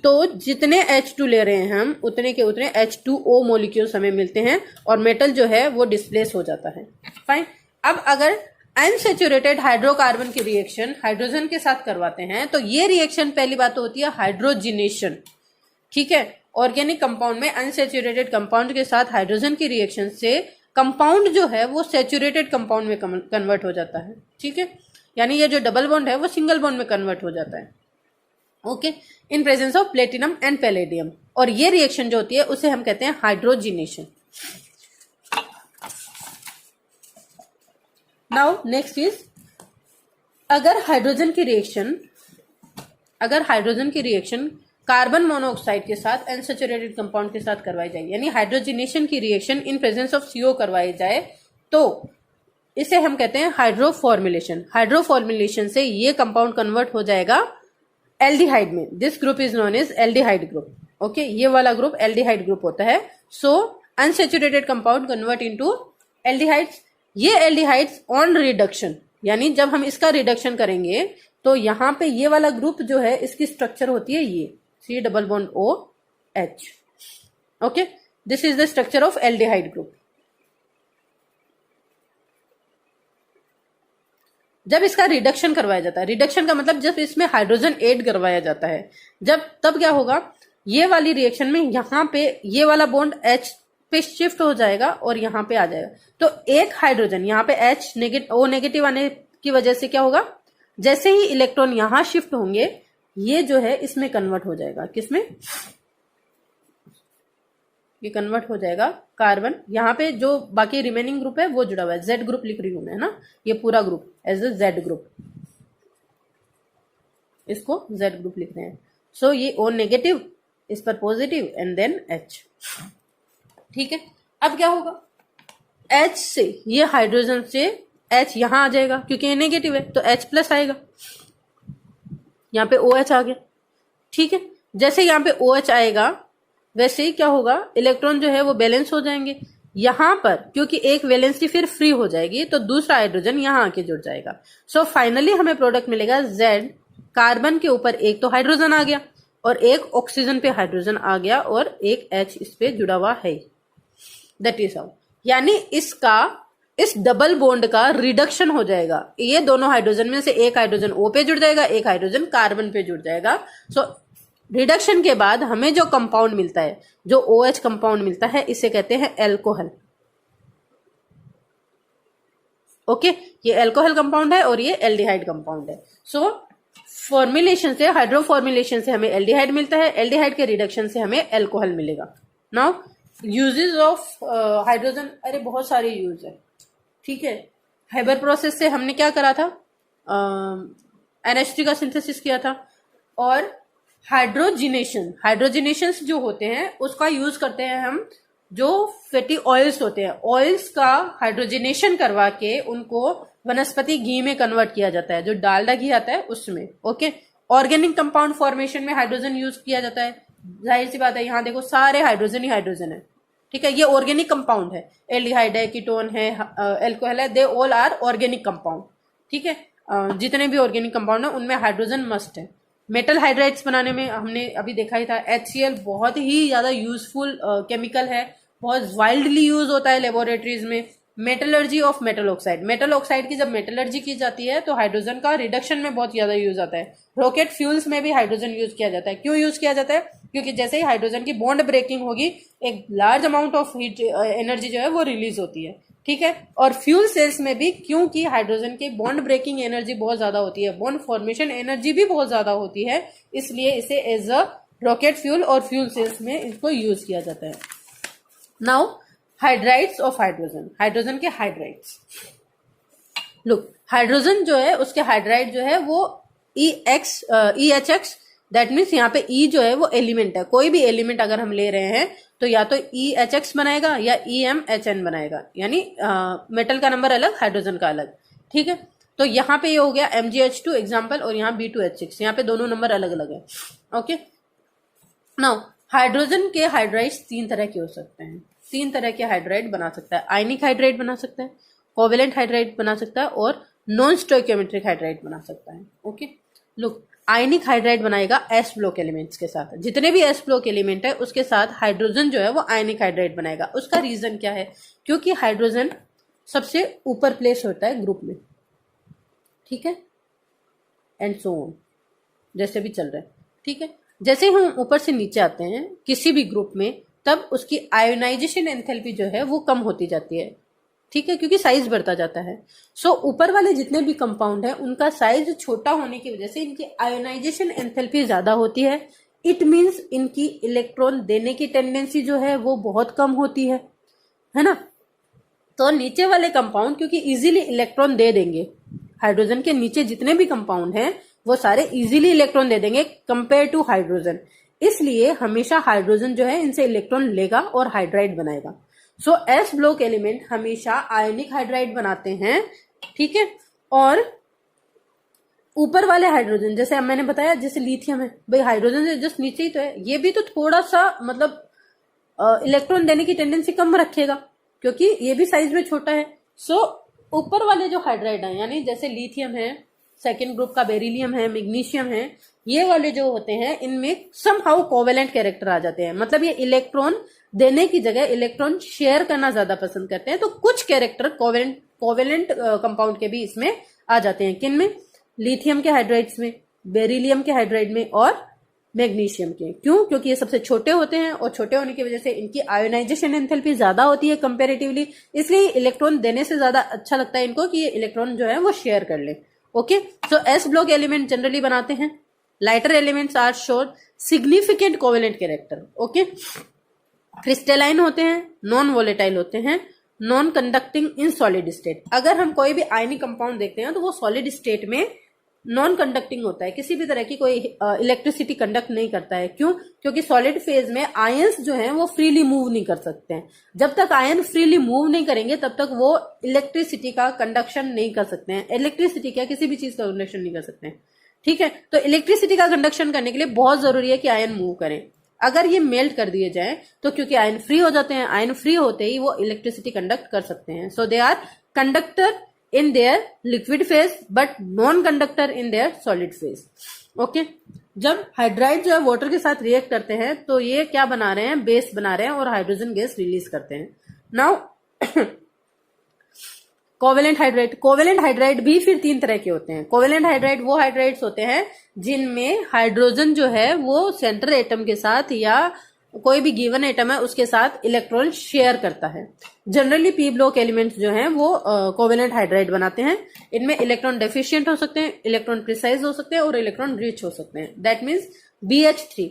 तो जितने H2 ले रहे हैं हम उतने के उतने H2O मॉलिक्यूल्स हमें मिलते हैं और मेटल जो है वो डिस्प्लेस हो जाता है। फाइन। अब अगर अनसैचुरेटेड हाइड्रोकार्बन की रिएक्शन हाइड्रोजन के साथ करवाते हैं तो ये रिएक्शन पहली बात तो होती है हाइड्रोजिनेशन, ठीक है। ऑर्गेनिक कंपाउंड में अनसैचुरेटेड कंपाउंड के साथ हाइड्रोजन की रिएक्शन से कंपाउंड जो है वो सैचुरेटेड कंपाउंड में कन्वर्ट हो जाता है, ठीक है। यानी ये जो डबल बॉन्ड है वो सिंगल बॉन्ड में कन्वर्ट हो जाता है। Okay, in presence of platinum and palladium. और ये रिएक्शन जो होती है उसे हम कहते हैं हाइड्रोजिनेशन। नाउ नेक्स्ट इज अगर हाइड्रोजन की रिएक्शन कार्बन मोनोऑक्साइड के साथ अनसैचुरेटेड कंपाउंड के साथ करवाई जाए, यानी हाइड्रोजिनेशन की reaction in presence of CO करवाई जाए तो इसे हम कहते हैं हाइड्रोफॉर्मुलेशन। हाइड्रोफॉर्मुलेशन से ये कंपाउंड कन्वर्ट हो जाएगा एल्डिहाइड में। This group is known as aldehyde group. Okay, ये वाला ग्रुप एल्डिहाइड ग्रुप होता है। So unsaturated compound convert into aldehydes. ये एल्डिहाइड्स ऑन रिडक्शन, यानी जब हम इसका रिडक्शन करेंगे तो यहां पे ये वाला ग्रुप जो है इसकी स्ट्रक्चर होती है ये C double bond OH। Okay, this is the structure of aldehyde group. जब इसका रिडक्शन करवाया जाता है, रिडक्शन का मतलब जब इसमें हाइड्रोजन ऐड करवाया जाता है, जब तब क्या होगा, ये वाली रिएक्शन में यहाँ पे ये वाला बॉन्ड H पे शिफ्ट हो जाएगा और यहाँ पे आ जाएगा। तो एक हाइड्रोजन यहाँ पे H नेगेटिव, O नेगेटिव आने की वजह से क्या होगा, जैसे ही इलेक्ट्रॉन यहां शिफ्ट होंगे ये जो है इसमें कन्वर्ट हो जाएगा, किसमें, ये कन्वर्ट हो जाएगा कार्बन, यहाँ पे जो बाकी रिमेनिंग ग्रुप है वो जुड़ा हुआ है, Z ग्रुप लिख रही हूं मैं, है ना, ये पूरा group as a Z group, इसको Z ग्रुप लिख रहे हैं। सो ये O नेगेटिव, इस पर पॉजिटिव एंड देन H। ठीक है, अब क्या होगा, H से ये हाइड्रोजन से H यहां आ जाएगा क्योंकि ये नेगेटिव है, तो H प्लस आएगा, यहाँ पे OH आ गया। ठीक है, जैसे यहाँ पे OH आएगा वैसे ही क्या होगा, इलेक्ट्रॉन जो है वो बैलेंस हो जाएंगे। यहां पर क्योंकि एक वैलेंसी फिर फ्री हो जाएगी तो दूसरा हाइड्रोजन यहां आके जुड़ जाएगा। सो फाइनली हमें प्रोडक्ट मिलेगा Z, कार्बन के ऊपर एक तो हाइड्रोजन आ गया और एक ऑक्सीजन पे हाइड्रोजन आ गया और एक H इस पे जुड़ा हुआ है। दैट इज हाउ, यानी इसका इस डबल बॉन्ड का रिडक्शन हो जाएगा, ये दोनों हाइड्रोजन में से एक हाइड्रोजन O पे जुड़ जाएगा, एक हाइड्रोजन कार्बन पे जुड़ जाएगा। सो रिडक्शन के बाद हमें जो कंपाउंड मिलता है, जो OH कंपाउंड मिलता है, इसे कहते हैं एल्कोहल। ओके, ये एल्कोहल कंपाउंड है और ये एल्डिहाइड कंपाउंड है। सो फॉर्मुलेशन से, हाइड्रो फॉर्मुलेशन से हमें एल्डिहाइड मिलता है, एल्डिहाइड के रिडक्शन से हमें एल्कोहल मिलेगा। नाउ यूजेस ऑफ हाइड्रोजन, अरे बहुत सारे यूज है। ठीक है, हेबर प्रोसेस से हमने क्या करा था, NH3 का सिंथेसिस किया था, और हाइड्रोजिनेशन जो होते हैं उसका यूज करते हैं हम, जो फैटी ऑयल्स होते हैं, ऑयल्स का हाइड्रोजिनेशन करवा के उनको वनस्पति घी में कन्वर्ट किया जाता है, जो डालडा घी आता है उसमें। ओके, ऑर्गेनिक कंपाउंड फॉर्मेशन में हाइड्रोजन यूज किया जाता है, जाहिर सी बात है, यहाँ देखो सारे हाइड्रोजन ही हाइड्रोजन है। ठीक है, ये ऑर्गेनिक कंपाउंड है, एल्डिहाइड है, कीटोन है, एल्कोहल है, they all are organic compound. ठीक है, जितने भी ऑर्गेनिक कंपाउंड है उनमें हाइड्रोजन मस्ट है। मेटल हाइड्राइड्स बनाने में हमने अभी देखा ही था, HCl बहुत ही ज्यादा यूजफुल केमिकल है, बहुत वाइल्डली यूज होता है लेबोरेटरीज में। Metallurgy of metal oxide, metal oxide की जब मेटलर्जी की जाती है तो हाइड्रोजन का रिडक्शन में बहुत ज्यादा यूज आता है। रॉकेट फ्यूल्स में भी हाइड्रोजन यूज किया जाता है। क्यों यूज किया जाता है, क्योंकि जैसे ही हाइड्रोजन की बॉन्ड ब्रेकिंग होगी एक large amount of heat energy जो है वो रिलीज होती है। ठीक है, और फ्यूल सेल्स में भी क्योंकि हाइड्रोजन की बॉन्ड ब्रेकिंग एनर्जी बहुत ज्यादा होती है, बॉन्ड फॉर्मेशन एनर्जी भी बहुत ज्यादा होती है, इसलिए इसे एज अ रॉकेट फ्यूल और फ्यूल सेल्स में इसको यूज किया जाता है। Now hydrides of hydrogen, hydrogen के हाइड्राइड्स, लुक हाइड्रोजन जो है उसके हाइड्राइड जो है वो EHX, दैट मीन्स यहाँ पे E जो है वो एलिमेंट है, कोई भी एलिमेंट अगर हम ले रहे हैं तो या तो EHX बनाएगा या EMHN बनाएगा, यानी मेटल का नंबर अलग, हाइड्रोजन का अलग। ठीक है, तो यहाँ पे ये हो गया MgH2 एग्जाम्पल, और यहाँ B2H6, यहाँ पे दोनों नंबर अलग अलग है। ओके, नाउ हाइड्रोजन के हाइड्राइड्स तीन तरह के हो सकते हैं, तीन तरह के हाइड्राइड बना सकता है। आयनिक हाइड्राइड बना सकता है, कोवेलेंट हाइड्राइड बना सकता है, और नॉन स्टोइकियोमेट्रिक हाइड्राइड बना सकता है। ओके, लुक आयनिक हाइड्राइड बनाएगा S ब्लॉक एलिमेंट्स के साथ, जितने भी S ब्लॉक एलिमेंट है उसके साथ हाइड्रोजन जो है वो आयनिक हाइड्राइड बनाएगा। उसका रीजन क्या है, क्योंकि हाइड्रोजन सबसे ऊपर प्लेस होता है ग्रुप में। ठीक है, एंड सो ऑन, जैसे भी चल रहा है। ठीक है, जैसे हम ऊपर से नीचे आते हैं किसी भी ग्रुप में, तब उसकी आयोनाइजेशन एंथैल्पी जो है वो कम होती जाती है। ठीक है, क्योंकि साइज बढ़ता जाता है। सो ऊपर वाले जितने भी कंपाउंड है उनका साइज छोटा होने की वजह से इनकी आयोनाइजेशन एंथैल्पी ज्यादा होती है। इट मींस इनकी इलेक्ट्रॉन देने की टेंडेंसी जो है वो बहुत कम होती है ना। तो नीचे वाले कंपाउंड क्योंकि इजीली इलेक्ट्रॉन दे देंगे, हाइड्रोजन के नीचे जितने भी कंपाउंड हैं वो सारे इजीली इलेक्ट्रॉन दे देंगे कंपेयर टू हाइड्रोजन, इसलिए हमेशा हाइड्रोजन जो है इनसे इलेक्ट्रॉन लेगा और हाइड्राइड बनाएगा। सो S ब्लॉक एलिमेंट हमेशा आयनिक हाइड्राइड बनाते हैं। ठीक है, और ऊपर वाले हाइड्रोजन, जैसे अब मैंने बताया जैसे लिथियम है, भाई हाइड्रोजन से जस्ट नीचे ही तो है, ये भी तो थोड़ा सा मतलब इलेक्ट्रॉन देने की टेंडेंसी कम रखेगा क्योंकि ये भी साइज में छोटा है। सो ऊपर वाले जो हाइड्राइड है, यानी जैसे लिथियम है, सेकेंड ग्रुप का बेरिलियम है, मैग्नीशियम है, ये वाले जो होते हैं इनमें समहाउ कोवेलेंट कैरेक्टर आ जाते हैं, मतलब ये इलेक्ट्रॉन देने की जगह इलेक्ट्रॉन शेयर करना ज्यादा पसंद करते हैं। तो कुछ कैरेक्टर कोवेलेंट कंपाउंड के भी इसमें आ जाते हैं। किन में? लिथियम के हाइड्राइड्स में, बेरिलियम के हाइड्राइड में और मैग्नीशियम के। क्यों? क्योंकि ये सबसे छोटे होते हैं और छोटे होने की वजह से इनकी आयोनाइजेशन एंथैल्पी ज्यादा होती है कंपैरेटिवली, इसलिए इलेक्ट्रॉन देने से ज्यादा अच्छा लगता है इनको कि ये इलेक्ट्रॉन जो है वो शेयर कर ले। Okay, so s block element generally बनाते हैं। Lighter elements are showed significant covalent character. Okay, crystalline होते हैं, नॉन वोलेटाइल होते हैं, non conducting in solid state. अगर हम कोई भी आयनिक कंपाउंड देखते हैं तो वो सॉलिड स्टेट में नॉन कंडक्टिंग होता है, किसी भी तरह की कोई इलेक्ट्रिसिटी कंडक्ट नहीं करता है। क्यों? क्योंकि सॉलिड फेज में आयंस जो हैं वो फ्रीली मूव नहीं कर सकते हैं। जब तक आयन फ्रीली मूव नहीं करेंगे तब तक वो इलेक्ट्रिसिटी का कंडक्शन नहीं कर सकते हैं। इलेक्ट्रिसिटी क्या, किसी भी चीज का कंडक्शन नहीं कर सकते हैं। ठीक है, तो इलेक्ट्रिसिटी का कंडक्शन करने के लिए बहुत जरूरी है कि आयन मूव करें। अगर ये मेल्ट कर दिए जाए तो क्योंकि आयन फ्री हो जाते हैं, आयन फ्री होते ही वो इलेक्ट्रिसिटी कंडक्ट कर सकते हैं। So they are conductor in their liquid phase but non-conductor in their solid phase. Okay, जब हाइड्राइड जो है वाटर के साथ रिएक्ट करते हैं तो ये क्या बना रहे हैं? बेस बना रहे हैं और हाइड्रोजन गैस रिलीज करते हैं। Now covalent hydride. Covalent hydride भी फिर 3 तरह के होते हैं। कोवेलेंट हाइड्राइड वो हाइड्राइड्स होते हैं जिनमें हाइड्रोजन जो है वो सेंट्रल एटम के साथ या कोई भी गिवन एटम है उसके साथ इलेक्ट्रॉन शेयर करता है। जनरली पी ब्लॉक एलिमेंट्स जो हैं वो कोवेलेंट हाइड्राइड बनाते हैं। इनमें इलेक्ट्रॉन डेफिशिएंट हो सकते हैं, इलेक्ट्रॉन प्रिसाइज हो सकते हैं और इलेक्ट्रॉन रिच हो सकते हैं। That means BH3।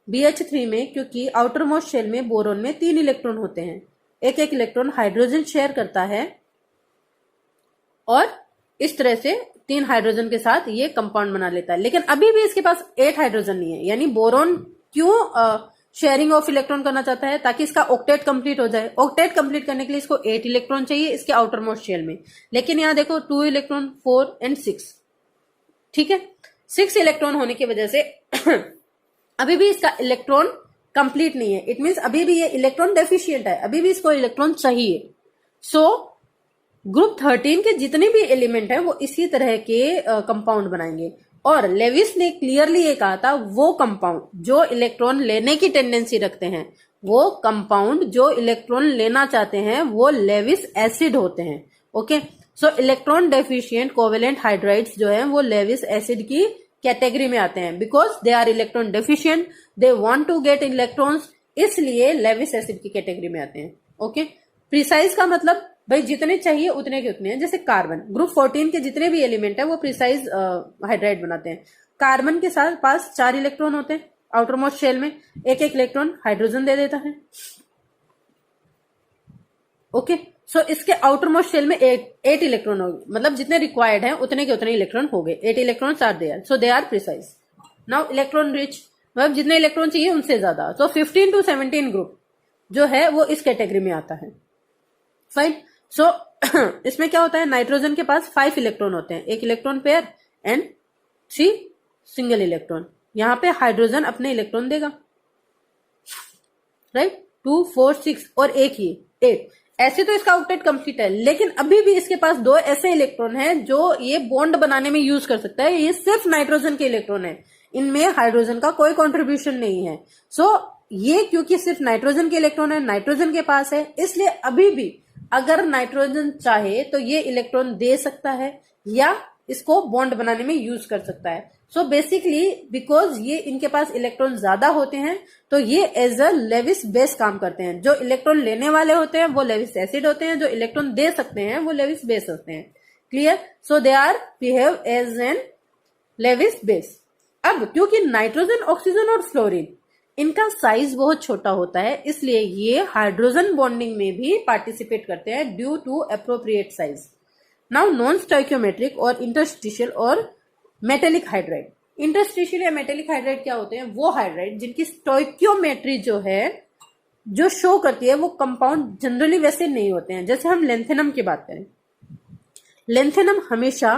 BH3 में क्योंकि आउटर मोस्ट शेल में बोरोन में 3 इलेक्ट्रॉन होते हैं, एक एक इलेक्ट्रॉन हाइड्रोजन शेयर करता है और इस तरह से 3 हाइड्रोजन के साथ ये कंपाउंड बना लेता है। लेकिन अभी भी इसके पास 8 हाइड्रोजन नहीं है। यानी बोरोन क्यों शेयरिंग ऑफ इलेक्ट्रॉन करना चाहता है? ताकि इसका ऑक्टेट कंप्लीट हो जाए। ऑक्टेट कंप्लीट करने के लिए इसको 8 इलेक्ट्रॉन चाहिए इसके आउटर मोस्ट शेल में। लेकिन यहां देखो 2 इलेक्ट्रॉन, 4 एंड 6। ठीक है, 6 इलेक्ट्रॉन होने की वजह से अभी भी इसका इलेक्ट्रॉन कंप्लीट नहीं है। इट मीन्स अभी भी ये इलेक्ट्रॉन डेफिशिएंट है, अभी भी इसको इलेक्ट्रॉन चाहिए। सो ग्रुप 13 के जितने भी एलिमेंट है वो इसी तरह के कंपाउंड बनाएंगे। और लेविस ने क्लियरली ये कहा था वो कंपाउंड जो इलेक्ट्रॉन लेने की टेंडेंसी रखते हैं, वो कंपाउंड जो इलेक्ट्रॉन लेना चाहते हैं वो लेविस एसिड होते हैं। ओके, सो इलेक्ट्रॉन डेफिशिएंट कोवेलेंट हाइड्राइड्स जो है वो लेविस एसिड की कैटेगरी में आते हैं। Because they are electron deficient, they want to get electrons, इसलिए लेविस एसिड की कैटेगरी में आते हैं। ओके, प्रिसाइज का मतलब भाई जितने चाहिए उतने के उतने हैं। जैसे कार्बन, ग्रुप 14 के जितने भी एलिमेंट है वो प्रिसाइज हाइड्राइड बनाते हैं। कार्बन के साथ पास 4 इलेक्ट्रॉन होते हैं आउटर मोस्ट शेल में, एक एक इलेक्ट्रॉन हाइड्रोजन दे देता है। ओके, सो इसके आउटर मोस्ट शेल में 8 इलेक्ट्रॉन हो गए, मतलब जितने रिक्वायर्ड हैं उतने के उतने इलेक्ट्रॉन हो गए। 8 electron are there, so they are precise. Now electron rich, मतलब जितने इलेक्ट्रॉन चाहिए उनसे ज्यादा। सो 15 to 17 ग्रुप जो है वो इस कैटेगरी में आता है। फाइन। सो इसमें क्या होता है? नाइट्रोजन के पास 5 इलेक्ट्रॉन होते हैं, 1 electron pair and 3 single electron. यहां पे हाइड्रोजन अपने इलेक्ट्रॉन देगा, राइट? 2, 4, 6 और एक ही 8। ऐसे तो इसका ऑक्टेट कंप्लीट है, लेकिन अभी भी इसके पास 2 ऐसे इलेक्ट्रॉन हैं जो ये बॉन्ड बनाने में यूज कर सकता है। ये सिर्फ नाइट्रोजन के इलेक्ट्रॉन है, इनमें हाइड्रोजन का कोई कॉन्ट्रीब्यूशन नहीं है। सो ये क्योंकि सिर्फ नाइट्रोजन के इलेक्ट्रॉन है, नाइट्रोजन के पास है, इसलिए अभी भी अगर नाइट्रोजन चाहे तो ये इलेक्ट्रॉन दे सकता है या इसको बॉन्ड बनाने में यूज कर सकता है। सो बेसिकली बिकॉज ये इनके पास इलेक्ट्रॉन ज्यादा होते हैं तो ये एज अ लेविस बेस काम करते हैं। जो इलेक्ट्रॉन लेने वाले होते हैं वो लेविस एसिड होते हैं, जो इलेक्ट्रॉन दे सकते हैं वो लेविस बेस होते हैं। Clear? So they are behave as an Lewis base. अब क्योंकि नाइट्रोजन, ऑक्सीजन और फ्लोरीन इनका साइज बहुत छोटा होता है, इसलिए ये हाइड्रोजन बॉन्डिंग में भी पार्टिसिपेट करते हैं due to appropriate size. Now non stoichiometric और इंटरस्टिशियल और मेटेलिक हाइड्राइड। इंटरस्टिशियल या मेटेलिक हाइड्राइड क्या होते हैं? वो हाइड्राइड जिनकी स्टोइकियोमेट्री जो है जो शो करती है वो कंपाउंड जनरली वैसे नहीं होते हैं। जैसे हम लेंथेनम की बात करें, लेंथेनम हमेशा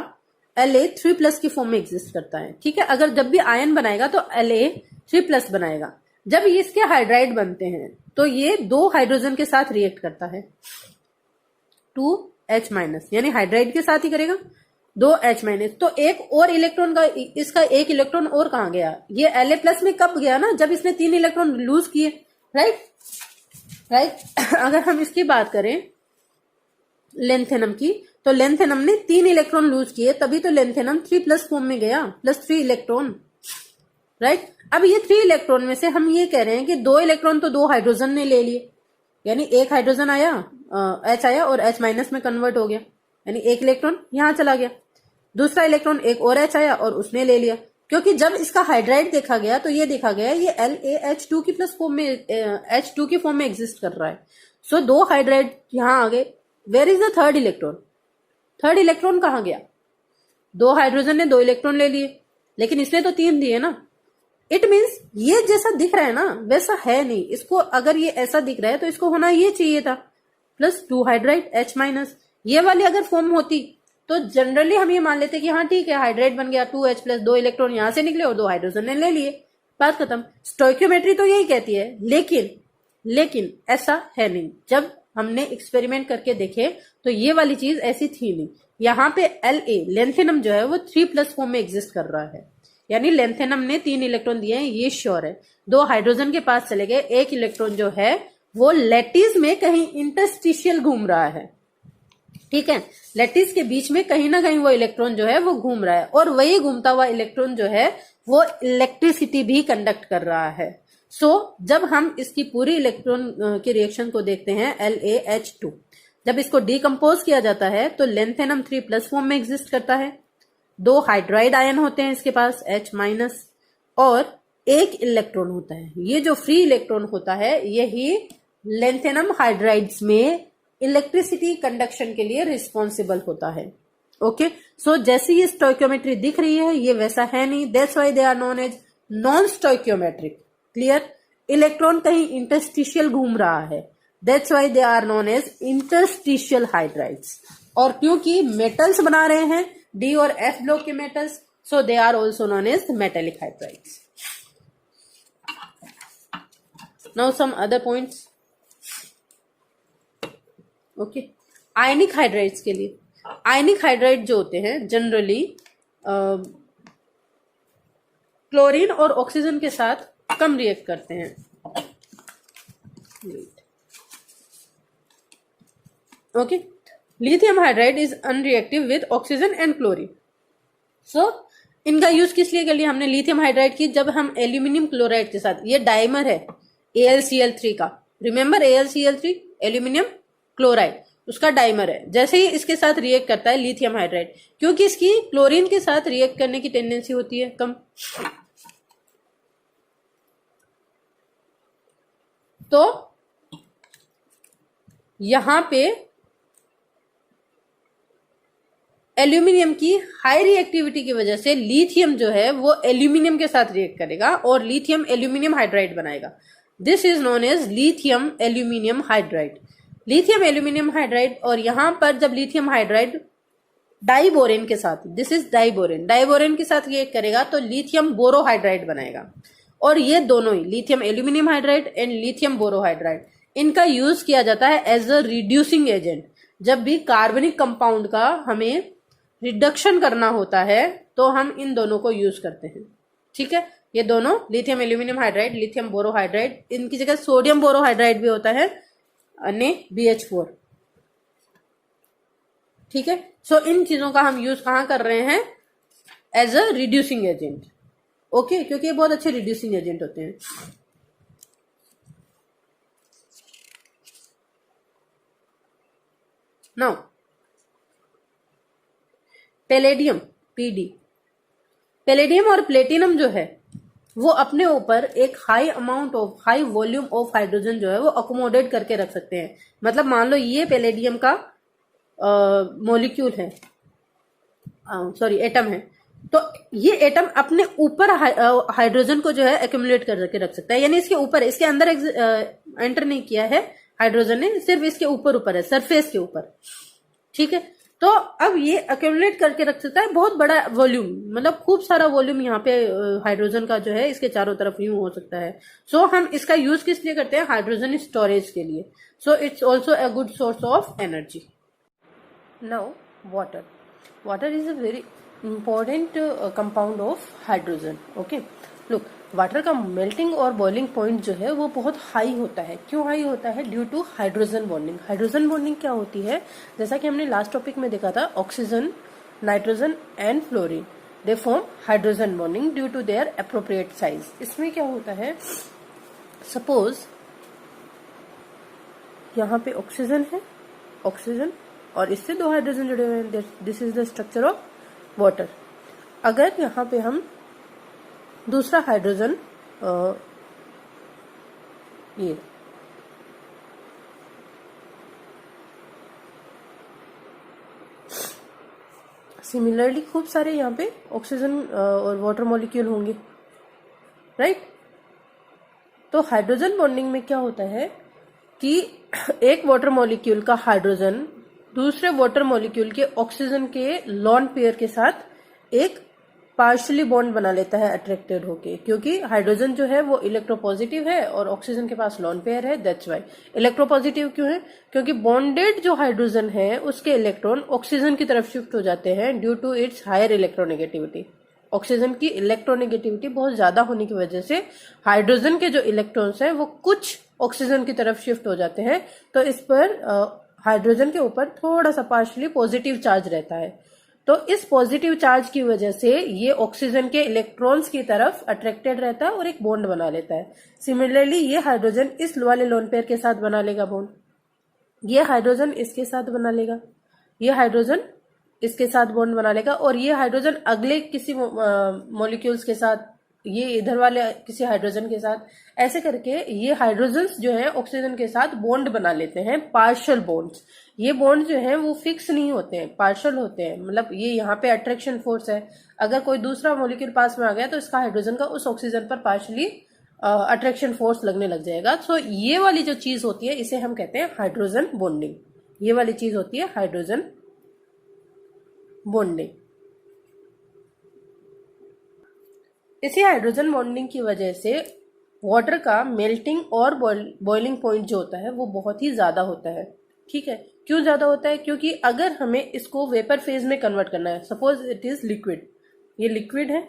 La3+ की फॉर्म में एग्जिस्ट करता है। ठीक है, अगर जब भी आयन बनाएगा तो La3+ बनाएगा। जब इसके हाइड्राइड बनते हैं तो ये 2 हाइड्रोजन के साथ रिएक्ट करता है, 2H-, यानी हाइड्राइड के साथ ही करेगा 2H-। तो एक और इलेक्ट्रॉन का, इसका एक इलेक्ट्रॉन और कहां गया? ये La+ में कब गया ना? जब इसने 3 इलेक्ट्रॉन लूज किए, राइट। अगर हम इसकी बात करें लेंथेनम की तो लेंथेनम ने 3 इलेक्ट्रॉन लूज किए, तभी तो लेंथेनम 3+ फॉर्म में गया, +3 इलेक्ट्रॉन, राइट। अब ये 3 इलेक्ट्रॉन में से हम ये कह रहे हैं कि 2 इलेक्ट्रॉन तो 2 हाइड्रोजन ने ले लिए, यानी एक हाइड्रोजन आया, H आया और H- में कन्वर्ट हो गया, यानी एक इलेक्ट्रॉन यहां चला गया। दूसरा इलेक्ट्रॉन एक और H आया और उसने ले लिया, क्योंकि जब इसका हाइड्राइड देखा गया तो ये देखा गया ये LaH2 की प्लस फॉर्म में, H2 की फॉर्म में एग्जिस्ट कर रहा है। सो 2 हाइड्राइड यहां आ गए। Where is the third electron? Third electron कहां गया? 2 हाइड्रोजन ने 2 इलेक्ट्रॉन ले लिए, लेकिन इसने तो 3 दिए ना। इट मीन्स ये जैसा दिख रहा है ना वैसा है नहीं, इसको अगर ये ऐसा दिख रहा है तो इसको होना ये चाहिए था +2 हाइड्राइड H-। ये वाली अगर फॉर्म होती तो जनरली हम ये मान लेते कि हाँ ठीक है, हाइड्राइड बन गया, 2H + 2 इलेक्ट्रॉन यहां से निकले और 2 हाइड्रोजन ने ले लिए, बात खत्म। स्टोइकियोमेट्री तो यही कहती है, लेकिन ऐसा है नहीं। जब हमने एक्सपेरिमेंट करके देखे तो ये वाली चीज ऐसी थी नहीं। यहाँ पे La लेंथेनम जो है वो 3+ फॉर्म में एग्जिस्ट कर रहा है, यानी लेंथेनम ने 3 इलेक्ट्रॉन दिए हैं, ये श्योर है। 2 हाइड्रोजन के पास चले गए, एक इलेक्ट्रॉन जो है वो लैटिस में कहीं इंटरस्टिशियल घूम रहा है, ठीक है। लैटिस के बीच में कहीं ना कहीं वो इलेक्ट्रॉन जो है वो घूम रहा है, और वही घूमता हुआ इलेक्ट्रॉन जो है वो इलेक्ट्रिसिटी भी कंडक्ट कर रहा है। जब हम इसकी पूरी इलेक्ट्रॉन के रिएक्शन को देखते हैं LaH2, जब इसको डिकम्पोज किया जाता है तो लेंथेनम 3+ फॉर्म में एग्जिस्ट करता है। 2 हाइड्राइड आयन होते हैं इसके पास H- और एक इलेक्ट्रॉन होता है। ये जो फ्री इलेक्ट्रॉन होता है यही लेंथेनम हाइड्राइड्स में इलेक्ट्रिसिटी कंडक्शन के लिए रिस्पॉन्सिबल होता है। ओके, जैसे ये स्टोइकियोमेट्री दिख रही है ये वैसा है नहीं, that's why they are known as non stoichiometric. Clear? Electron कहीं इंटरस्टिशियल घूम रहा है, that's why they are known as interstitial hydrides. और क्योंकि मेटल्स बना रहे हैं D और F ब्लॉक के metals, so they are also known as metallic hydrides. Now some other points. Okay, ionic hydrides के लिए, आयनिक हाइड्राइड जो होते हैं जनरली क्लोरीन और ऑक्सीजन के साथ कम रिएक्ट करते हैं। Okay, lithium hydride is unreactive with oxygen and chlorine. इनका यूज किस लिए कर लिया हमने लिथियम हाइड्राइड की? जब हम एल्यूमिनियम क्लोराइड के साथ, ये डाइमर है AlCl3 का, रिमेंबर AlCl3 एल्यूमिनियम क्लोराइड, उसका डाइमर है। जैसे ही इसके साथ रिएक्ट करता है लिथियम हाइड्राइड, क्योंकि इसकी क्लोरीन के साथ रिएक्ट करने की टेंडेंसी होती है कम, तो यहां पे एल्यूमिनियम की हाई रिएक्टिविटी की वजह से लिथियम जो है वो एल्यूमिनियम के साथ रिएक्ट करेगा और लिथियम एल्यूमिनियम हाइड्राइड बनाएगा। This is known as lithium aluminium hydride. Lithium aluminium hydride, और यहां पर जब लिथियम हाइड्राइड डाइबोरेन के साथ, दिस इज डाइबोरेन के साथ रिएक्ट करेगा तो लिथियम बोरोहाइड्राइड बनाएगा। और ये दोनों ही lithium aluminium hydride and lithium borohydride, इनका यूज किया जाता है एज अ रिड्यूसिंग एजेंट। जब भी कार्बनिक कंपाउंड का हमें रिडक्शन करना होता है तो हम इन दोनों को यूज करते हैं, ठीक है। ये दोनों lithium aluminium hydride, lithium borohydride, इनकी जगह सोडियम बोरोहाइड्राइड भी होता है, NaBH4, ठीक है। इन चीजों का हम यूज कहां कर रहे हैं? As a reducing agent. Okay, क्योंकि ये बहुत अच्छे रिड्यूसिंग एजेंट होते हैं। नाउ पैलेडियम PD, पैलेडियम और प्लेटिनम जो है वो अपने ऊपर एक हाई वॉल्यूम ऑफ हाइड्रोजन जो है वो अकोमोडेट करके रख सकते हैं। मतलब मान लो ये पैलेडियम का मॉलिक्यूल है, सॉरी एटम है, तो ये एटम अपने ऊपर हाइड्रोजन को जो है एक्यूमुलेट करके रख सकता है, यानी इसके ऊपर, इसके अंदर एंटर नहीं किया है हाइड्रोजन ने, सिर्फ इसके ऊपर है, सरफेस के ऊपर, ठीक है। तो अब ये एक्यूमुलेट करके रख सकता है बहुत बड़ा वॉल्यूम, मतलब खूब सारा वॉल्यूम यहाँ पे हाइड्रोजन का जो है इसके चारों तरफ यूं हो सकता है। हम इसका यूज किस लिए करते हैं? हाइड्रोजन स्टोरेज के लिए। It's also a good source of energy. Now water is a very important compound of hydrogen. Okay, look, water का मेल्टिंग और बॉइलिंग पॉइंट जो है वो बहुत हाई होता है। क्यों हाई होता है? Due to hydrogen bonding. Hydrogen bonding क्या होती है? जैसा कि हमने लास्ट टॉपिक में देखा था, oxygen, nitrogen and fluorine, they form hydrogen bonding due to their appropriate size. इसमें क्या होता है, सपोज यहाँ पे ऑक्सीजन है, ऑक्सीजन, और इससे 2 हाइड्रोजन जुड़े हुए हैं, this is the structure of water. अगर यहाँ पे हम दूसरा हाइड्रोजन ये सिमिलरली खूब सारे यहाँ पे ऑक्सीजन और वाटर मॉलिक्यूल होंगे, राइट। तो हाइड्रोजन बॉन्डिंग में क्या होता है कि एक वाटर मॉलिक्यूल का हाइड्रोजन दूसरे वाटर मॉलिक्यूल के ऑक्सीजन के लॉन पेयर के साथ एक पार्शियली बॉन्ड बना लेता है अट्रैक्टेड होके, क्योंकि हाइड्रोजन जो है वो इलेक्ट्रोपॉजिटिव है और ऑक्सीजन के पास लॉन पेयर है, दैट्स वाई। इलेक्ट्रोपॉजिटिव क्यों है? क्योंकि बॉन्डेड जो हाइड्रोजन है उसके इलेक्ट्रॉन ऑक्सीजन की तरफ शिफ्ट हो जाते हैं due to its higher electronegativity. Oxygen की इलेक्ट्रोनेगेटिविटी बहुत ज्यादा होने की वजह से हाइड्रोजन के जो इलेक्ट्रॉन्स हैं वो कुछ ऑक्सीजन की तरफ शिफ्ट हो जाते हैं, तो इस पर हाइड्रोजन के ऊपर थोड़ा सा पार्शियली पॉजिटिव चार्ज रहता है। तो इस पॉजिटिव चार्ज की वजह से ये ऑक्सीजन के इलेक्ट्रॉन्स की तरफ अट्रैक्टेड रहता है और एक बॉन्ड बना लेता है। सिमिलरली ये हाइड्रोजन इस वाले लोन पेयर के साथ बना लेगा बॉन्ड, ये हाइड्रोजन इसके साथ बना लेगा, ये हाइड्रोजन इसके साथ बॉन्ड बना लेगा, और ये हाइड्रोजन अगले किसी मॉलिक्यूल्स के साथ, ये इधर वाले किसी हाइड्रोजन के साथ, ऐसे करके ये हाइड्रोजन्स जो है ऑक्सीजन के साथ बॉन्ड बना लेते हैं, पार्शियल बॉन्ड्स। ये बॉन्ड जो है वो फिक्स नहीं होते हैं, पार्शियल होते हैं। मतलब ये यहाँ पे अट्रैक्शन फोर्स है, अगर कोई दूसरा मॉलिक्यूल पास में आ गया तो इसका हाइड्रोजन का उस ऑक्सीजन पर पार्शियली अट्रैक्शन फोर्स लगने लग जाएगा। सो ये वाली जो चीज होती है इसे हम कहते हैं हाइड्रोजन बॉन्डिंग। ये वाली चीज होती है हाइड्रोजन बॉन्डिंग। इसी हाइड्रोजन बॉन्डिंग की वजह से वाटर का मेल्टिंग और बॉइलिंग पॉइंट जो होता है वो बहुत ही ज्यादा होता है। ठीक है, क्यों ज्यादा होता है? क्योंकि अगर हमें इसको वेपर फेज में कन्वर्ट करना है, सपोज इट इज लिक्विड, ये लिक्विड है,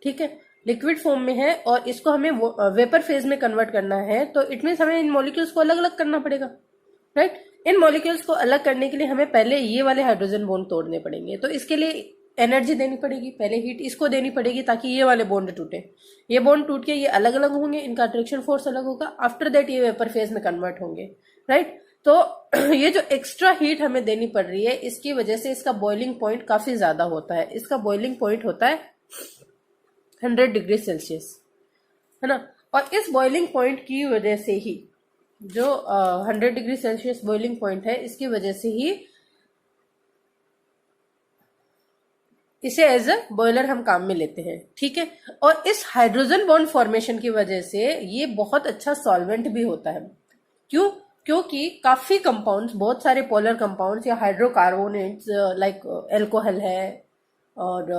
ठीक है, लिक्विड फॉर्म में है, और इसको हमें वेपर फेज में कन्वर्ट करना है, तो इट मीन्स हमें इन मॉलिक्यूल्स को अलग अलग करना पड़ेगा, राइट। इन मॉलिक्यूल्स को अलग करने के लिए हमें पहले ये वाले हाइड्रोजन बॉन्ड तोड़ने पड़ेंगे, तो इसके लिए एनर्जी देनी पड़ेगी, पहले हीट इसको देनी पड़ेगी ताकि ये वाले बॉन्ड टूटे। ये बॉन्ड टूट के ये अलग अलग होंगे, इनका अट्रैक्शन फोर्स अलग होगा, आफ्टर दैट ये वेपर फेज में कन्वर्ट होंगे, राइट। तो ये जो एक्स्ट्रा हीट हमें देनी पड़ रही है इसकी वजह से इसका बॉइलिंग पॉइंट काफी ज्यादा होता है। इसका बॉइलिंग पॉइंट होता है 100 डिग्री सेल्सियस, है ना। और इस बॉइलिंग पॉइंट की वजह से ही जो 100 डिग्री सेल्सियस बॉइलिंग पॉइंट है, इसकी वजह से ही इसे एज अ बॉयलर हम काम में लेते हैं, ठीक है। और इस हाइड्रोजन बॉन्ड फॉर्मेशन की वजह से ये बहुत अच्छा सॉल्वेंट भी होता है। क्यों? क्योंकि काफी कंपाउंड्स, बहुत सारे पोलर कंपाउंड्स या हाइड्रोकार्बोनेट्स लाइक एल्कोहल है और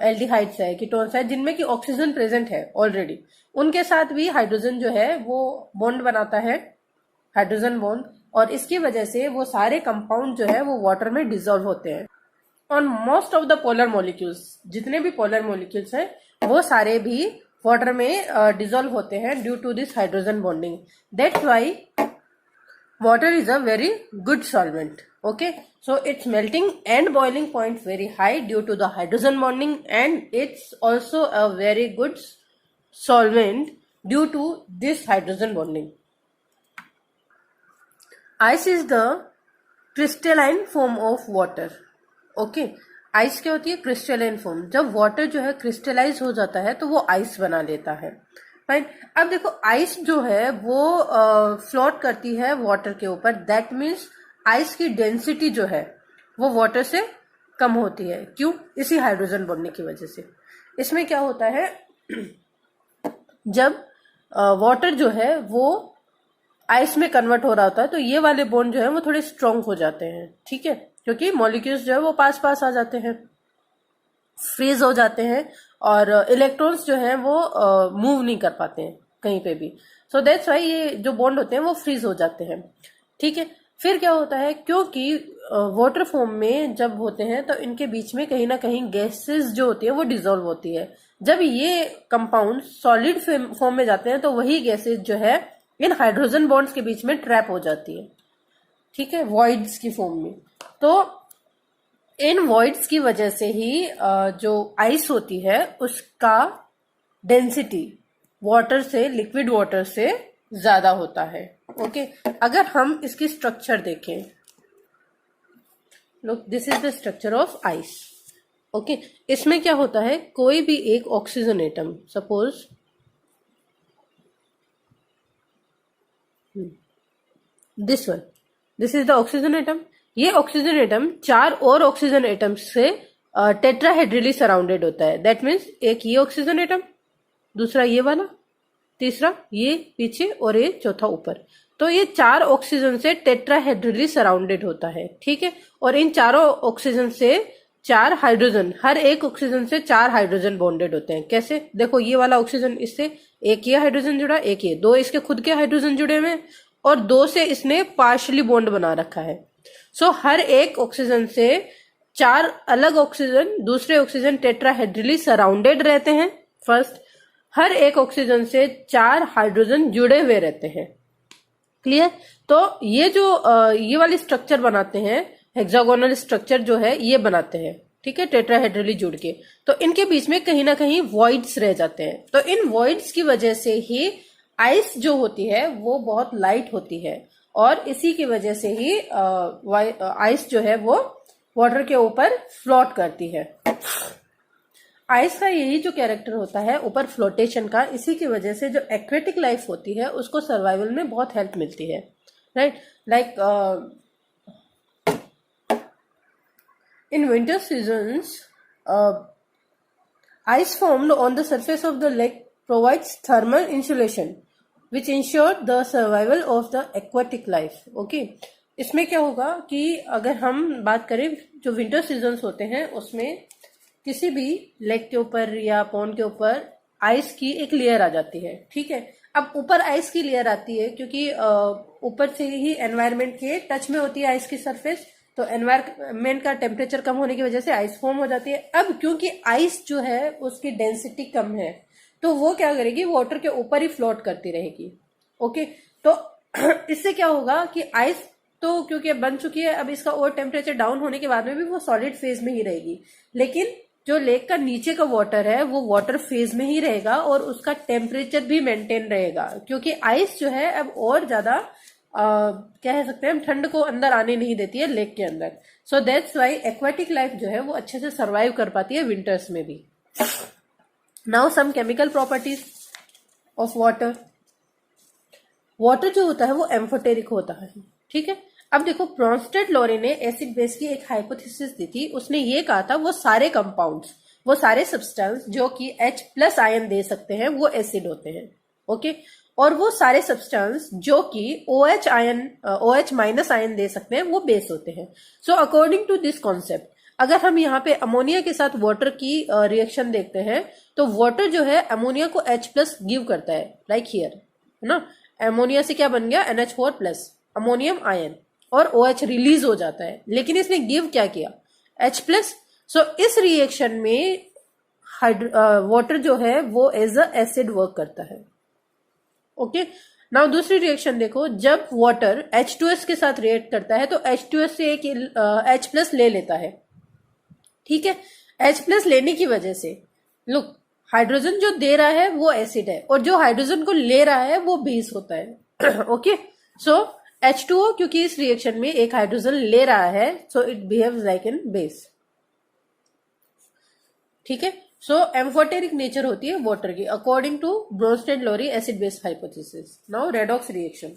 एल्डिहाइड्स है, कीटोन्स है, जिनमें कि ऑक्सीजन प्रेजेंट है ऑलरेडी, उनके साथ भी हाइड्रोजन जो है वो बॉन्ड बनाता है, हाइड्रोजन बॉन्ड, और इसकी वजह से वो सारे कंपाउंड जो है वो वाटर में डिजोल्व होते हैं। और most of the polar molecules, जितने भी पोलर मॉलिक्यूल्स हैं वो सारे भी वाटर में डिजोल्व होते हैं due to this hydrogen bonding. That's why water is a very good solvent. Okay, so its melting and boiling point very high due to the hydrogen bonding, and it's also a very good solvent due to this hydrogen bonding. Ice is the crystalline form of water. Okay, ice क्या होती है? Crystalline form. जब water जो है crystallise हो जाता है तो वो आइस बना लेता है, फाइन। अब देखो आइस जो है वो फ्लोट करती है वाटर के ऊपर, दैट मीन्स आइस की डेंसिटी जो है वो वाटर से कम होती है। क्यों? इसी हाइड्रोजन बॉन्डिंग की वजह से। इसमें क्या होता है, जब वाटर जो है वो आइस में कन्वर्ट हो रहा होता है तो ये वाले बॉन्ड जो है वो थोड़े स्ट्रांग हो जाते हैं, ठीक है, क्योंकि मॉलिक्यूल्स जो है वो पास पास आ जाते हैं, फ्रीज हो जाते हैं, और इलेक्ट्रॉन्स जो हैं वो मूव नहीं कर पाते हैं कहीं पे भी। सो दैट्स व्हाई ये जो बॉन्ड होते हैं वो फ्रीज हो जाते हैं, ठीक है। फिर क्या होता है, क्योंकि वाटर फॉर्म में जब होते हैं तो इनके बीच में कहीं ना कहीं गैसेस जो होती है वो डिजोल्व होती है, जब ये कंपाउंड सॉलिड फॉर्म में जाते हैं तो वही गैसेस जो है इन हाइड्रोजन बॉन्ड्स के बीच में ट्रैप हो जाती है, ठीक है, वॉइड्स की फॉर्म में। तो इन वॉइड्स की वजह से ही जो आइस होती है उसका डेंसिटी वाटर से, लिक्विड वाटर से ज्यादा होता है। ओके, अगर हम इसकी स्ट्रक्चर देखें, look this is the structure of ice. Okay, इसमें क्या होता है, कोई भी एक oxygen atom, suppose this one, this is the oxygen atom. ये ऑक्सीजन एटम 4 और ऑक्सीजन एटम से टेट्राहेड्रली सराउंडेड होता है। दैट मीन्स एक ये ऑक्सीजन एटम, दूसरा ये वाला, तीसरा ये पीछे और ये चौथा ऊपर। तो ये 4 ऑक्सीजन से टेट्राहेड्रली सराउंडेड होता है, ठीक है। और इन चारों ऑक्सीजन से 4 हाइड्रोजन, हर एक ऑक्सीजन से 4 हाइड्रोजन बॉन्डेड होते हैं। कैसे, देखो ये वाला ऑक्सीजन इससे एक ये हाइड्रोजन जुड़ा, एक ये, 2 इसके खुद के हाइड्रोजन जुड़े हुए हैं और 2 से इसने पार्शली बॉन्ड बना रखा है। सो हर एक ऑक्सीजन से 4 अलग ऑक्सीजन दूसरे ऑक्सीजन टेट्राहेड्रली सराउंडेड रहते हैं। फर्स्ट, हर एक ऑक्सीजन से 4 हाइड्रोजन जुड़े हुए रहते हैं। क्लियर। तो ये जो ये वाली स्ट्रक्चर बनाते हैं, हेक्सागोनल स्ट्रक्चर जो है ये बनाते हैं, ठीक है, टेट्राहेड्रली जुड़ के। तो इनके बीच में कहीं ना कहीं वॉइड्स रह जाते हैं। तो इन वॉइड्स की वजह से ही आइस जो होती है वो बहुत लाइट होती है और इसी की वजह से ही आइस जो है वो वाटर के ऊपर फ्लोट करती है। आइस का यही जो कैरेक्टर होता है ऊपर फ्लोटेशन का, इसी की वजह से जो एक्वेटिक लाइफ होती है उसको सर्वाइवल में बहुत हेल्प मिलती है, right. Like in winter seasons ice formed on the surface of the lake provides thermal insulation which ensure the survival of the aquatic life. Okay, इसमें क्या होगा कि अगर हम बात करें जो विंटर सीजन्स होते हैं उसमें किसी भी लेक के ऊपर या पॉन्ड के ऊपर आइस की एक लेयर आ जाती है, ठीक है। अब ऊपर आइस की लेयर आती है क्योंकि ऊपर से ही एनवायरमेंट के टच में होती है आइस की सरफेस, तो एनवायरमेंट का टेम्परेचर कम होने की वजह से आइस फॉर्म हो जाती है। अब क्योंकि आइस जो है उसकी डेंसिटी कम है तो वो क्या करेगी, वाटर के ऊपर ही फ्लोट करती रहेगी। ओके, तो इससे क्या होगा कि आइस तो क्योंकि अब बन चुकी है, अब इसका और टेम्परेचर डाउन होने के बाद में भी वो सॉलिड फेज में ही रहेगी, लेकिन जो लेक का नीचे का वाटर है वो वाटर फेज में ही रहेगा और उसका टेम्परेचर भी मेंटेन रहेगा क्योंकि आइस जो है अब और ज्यादा कह सकते हैं हम ठंड को अंदर आने नहीं देती है लेक के अंदर। So that's why aquatic life जो है वो अच्छे से सर्वाइव कर पाती है विंटर्स में भी। Now some chemical properties of water. Water जो होता है वो एम्फोटेरिक होता है, ठीक है। अब देखो ब्रॉन्स्टेड लॉरी ने एसिड बेस की एक हाइपोथेसिस दी थी। उसने ये कहा था वो सारे कंपाउंड्स, वो सारे सब्सटेंस जो कि H+ आयन दे सकते हैं वो एसिड होते हैं, ओके। और वो सारे सब्सटेंस जो कि OH आयन दे सकते हैं वो बेस होते हैं। So according to this concept, अगर हम यहाँ पे अमोनिया के साथ वाटर की रिएक्शन देखते हैं तो वाटर जो है अमोनिया को H+ गिव करता है, लाइक हियर, है ना। अमोनिया से क्या बन गया, NH4+, अमोनियम आयन, और OH रिलीज हो जाता है, लेकिन इसने गिव क्या किया, H+। सो इस रिएक्शन में वाटर जो है वो एज अ एसिड वर्क करता है, ओके। नाउ दूसरी रिएक्शन देखो, जब वाटर H2S के साथ रिएक्ट करता है तो H2S से एक H+ ले लेता है, ठीक है। H+ लेने की वजह से लुक हाइड्रोजन जो दे रहा है वो एसिड है और जो हाइड्रोजन को ले रहा है वो बेस होता है, ओके। सो H2O क्योंकि इस रिएक्शन में एक हाइड्रोजन ले रहा है so it behaves like an base, ठीक है। सो एम्फोटेरिक नेचर होती है वाटर की according to Bronsted Lowry acid base hypothesis. Now redox reaction,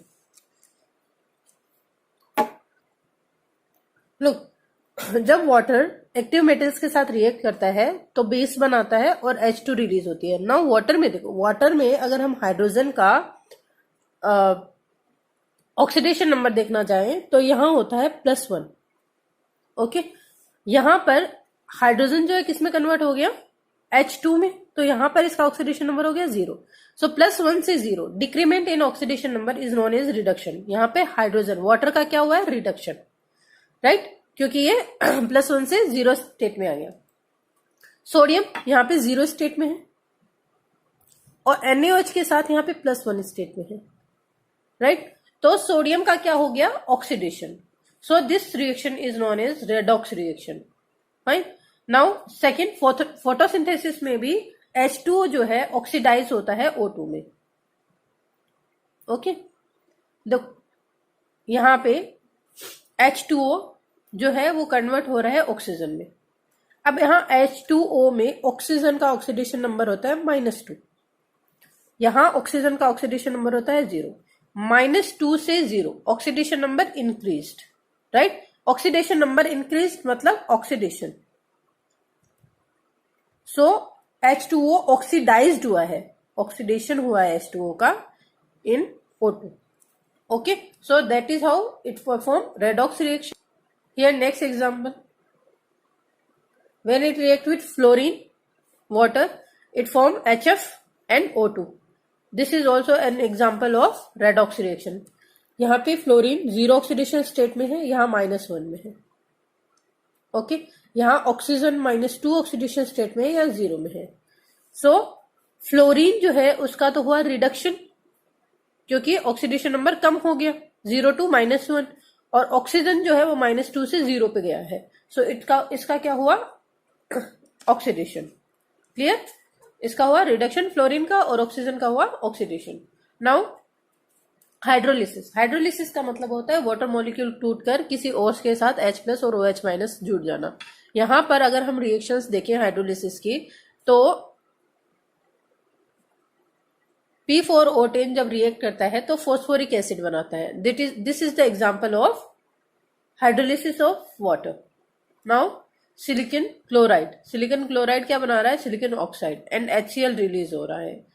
look जब वाटर एक्टिव मेटल्स के साथ रिएक्ट करता है तो बेस बनाता है और H2 रिलीज होती है। नाउ वाटर में देखो, वाटर में अगर हम हाइड्रोजन का ऑक्सीडेशन नंबर देखना चाहें तो यहां होता है +1, ओके। यहां पर हाइड्रोजन जो है किसमें कन्वर्ट हो गया, H2 में, तो यहां पर इसका ऑक्सीडेशन नंबर हो गया 0। सो +1 से 0, decrement in oxidation number is known as reduction. यहां पे हाइड्रोजन वाटर का क्या हुआ है, रिडक्शन, राइट, क्योंकि ये +1 से 0 स्टेट में आ गया। सोडियम यहाँ पे 0 स्टेट में है, और NaOH के साथ यहाँ पे +1 स्टेट में है, राइट। तो सोडियम का क्या हो गया, oxidation. So this reaction is known as redox reaction, fine. Now second, photosynthesis में भी H2O जो है ऑक्सीडाइज होता है O2 में, ओके। यहाँ पे H2O जो है वो कन्वर्ट हो रहा है ऑक्सीजन में। अब यहाँ H2O में ऑक्सीजन का ऑक्सीडेशन नंबर होता है -2, यहाँ ऑक्सीजन का ऑक्सीडेशन नंबर होता है 0। -2 से 0 oxidation number increased, right. Oxidation number increased मतलब ऑक्सीडेशन। सो H2O ऑक्सीडाइज्ड हुआ है, ऑक्सीडेशन हुआ है H2O का इन O2, okay. So that is how it perform redox reaction. Here next example, when it react with fluorine water, it form HF and O2. This is also an example of redox reaction. यहाँ पे fluorine 0 oxidation state में है, यहाँ -1 में है, okay. यहाँ oxygen -2 oxidation state में है, या 0 में है। सो फ्लोरीन जो है उसका तो हुआ रिडक्शन, क्योंकि ऑक्सीडेशन नंबर कम हो गया 0 to -1, और ऑक्सीजन जो है वो -2 से 0 पे गया है। सो इसका क्या हुआ, ऑक्सीडेशन, क्लियर। इसका हुआ रिडक्शन फ्लोरीन का, और ऑक्सीजन का हुआ ऑक्सीडेशन। Now hydrolysis. हाइड्रोलिसिस का मतलब होता है वाटर मॉलिक्यूल टूटकर किसी OH के साथ H+ और OH- जुड़ जाना। यहां पर अगर हम रिएक्शंस देखें हाइड्रोलिसिस की, तो P4O10 जब रिएक्ट करता है तो फॉस्फोरिक एसिड बनाता है। This is the example of hydrolysis of water. Now silicon chloride. Silicon chloride क्या बना रहा है, silicon oxide, and HCl release हो रहा है।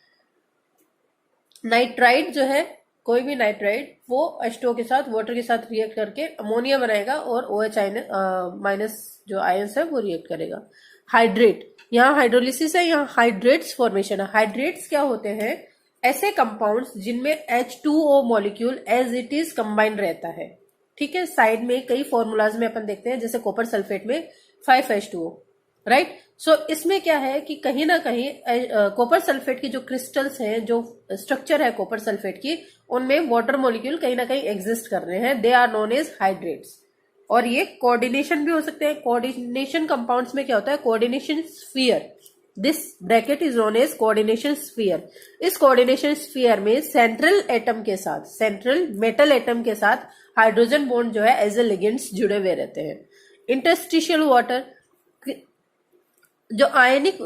नाइट्राइड जो है, कोई भी नाइट्राइड, वो H2O के साथ वाटर के साथ रिएक्ट करके अमोनिया बनाएगा, और OH- जो आयंस है वो रिएक्ट करेगा। हाइड्रेट, यहाँ हाइड्रोलिसिस है, यहाँ हाइड्रेट्स फॉर्मेशन है। हाइड्रेट्स क्या होते हैं, ऐसे कंपाउंड्स जिनमें H2O molecule as it is combine रहता है, ठीक है। साइड में कई फॉर्मूलाज में अपन देखते हैं, जैसे कॉपर सल्फेट में 5H2O, राइट। सो इसमें क्या है कि कहीं ना कहीं कॉपर सल्फेट की जो क्रिस्टल्स हैं, जो स्ट्रक्चर है कॉपर सल्फेट की, उनमें वाटर मॉलिक्यूल कहीं ना कहीं एग्जिस्ट कर रहे हैं। They are known as hydrates. और ये कोऑर्डिनेशन भी हो सकते हैं। कोऑर्डिनेशन कंपाउंड्स में क्या होता है, coordination sphere. This bracket is known as coordination sphere. इस कोऑर्डिनेशन स्फीयर में सेंट्रल एटम के साथ, सेंट्रल मेटल एटम के साथ हाइड्रोजन बॉन्ड जो है एज ए लिगेंड्स जुड़े हुए रहते हैं। इंटरस्टिशियल वाटर, जो आयनिक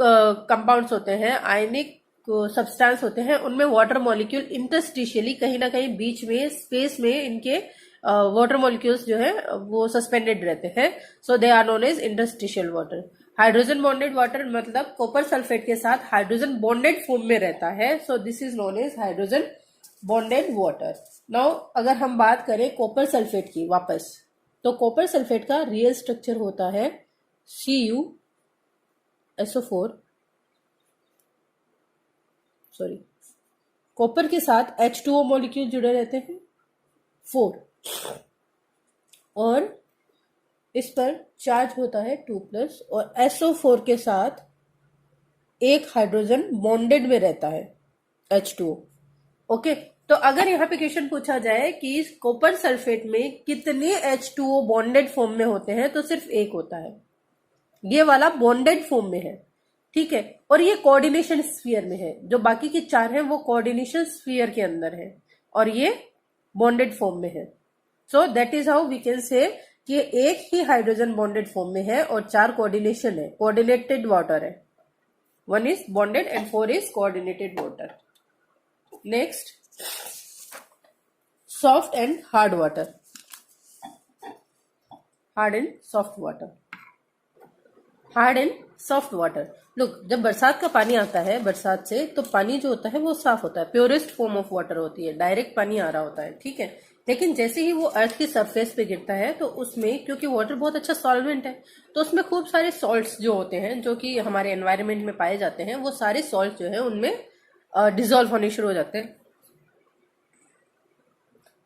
कंपाउंड्स होते हैं, आयनिक सब्सटेंस होते हैं, उनमें वाटर मॉलिक्यूल इंटरस्टिशियली कहीं ना कहीं बीच में स्पेस में इनके वाटर मॉलिक्यूल्स जो है वो सस्पेंडेड रहते हैं। So they are known as interstitial water. Hydrogen bonded water मतलब कॉपर सल्फेट के साथ हाइड्रोजन बॉन्डेड फॉर्म में रहता है। So this is known as hydrogen bonded water. Now अगर हम बात करें कॉपर सल्फेट की वापस, तो कॉपर सल्फेट का रियल स्ट्रक्चर होता है CuSO4, सॉरी, कॉपर के साथ H2O मॉलिक्यूल जुड़े रहते हैं 4, और इस पर चार्ज होता है 2+, और SO4 के साथ एक हाइड्रोजन बॉन्डेड में रहता है H2O, ओके। तो अगर यहाँ पे क्वेश्चन पूछा जाए कि कॉपर सल्फेट में कितने H2O बॉन्डेड फॉर्म में होते हैं, तो सिर्फ एक होता है, ये वाला बॉन्डेड फॉर्म में है, ठीक है। और ये कोऑर्डिनेशन स्फीयर में है। जो बाकी के 4 हैं वो कोऑर्डिनेशन स्फीयर के अंदर है, और ये बॉन्डेड फॉर्म में है। So that is how we can say कि एक ही हाइड्रोजन बॉन्डेड फॉर्म में है और 4 कोऑर्डिनेशन है, कोऑर्डिनेटेड वाटर है। 1 is bonded and 4 is coordinated water. Next, soft and hard water. Hard and soft water. Hard and soft water. Look, जब बरसात का पानी आता है बरसात से, तो पानी जो होता है वो साफ होता है, प्योरेस्ट फॉर्म ऑफ वाटर होती है, डायरेक्ट पानी आ रहा होता है, ठीक है। लेकिन जैसे ही वो अर्थ की सरफेस पे गिरता है, तो उसमें, क्योंकि वाटर बहुत अच्छा सॉल्वेंट है, तो उसमें खूब सारे सॉल्ट्स जो होते हैं, जो कि हमारे एनवायरनमेंट में पाए जाते हैं, वो सारे सॉल्ट जो है उनमें डिजोल्व होने शुरू हो जाते हैं।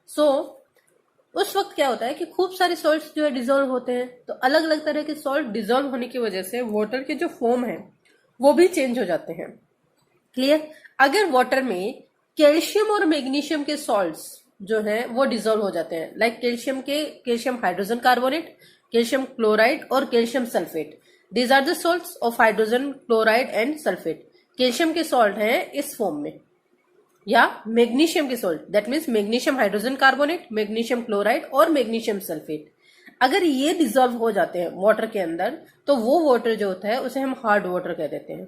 सो उस वक्त क्या होता है कि खूब सारे सॉल्ट्स जो है डिजोल्व होते हैं। तो अलग अलग तरह के सॉल्ट डिजोल्व होने की वजह से वाटर के जो फॉर्म है वो भी चेंज हो जाते हैं। क्लियर। अगर वाटर में कैल्शियम और मैग्नीशियम के सॉल्ट्स जो है वो डिजोल्व हो जाते हैं, like calcium hydrogen carbonate, calcium chloride और calcium sulphate, these are the salts of hydrogen chloride and sulphate. Calcium के सॉल्ट हैं इस फॉर्म में, या मैग्नीशियम के salt, that means magnesium hydrogen carbonate, magnesium chloride और मैग्नीशियम सल्फेट। अगर ये डिजोल्व हो जाते हैं वाटर के अंदर तो वो वाटर जो होता है उसे हम हार्ड वाटर कह देते हैं।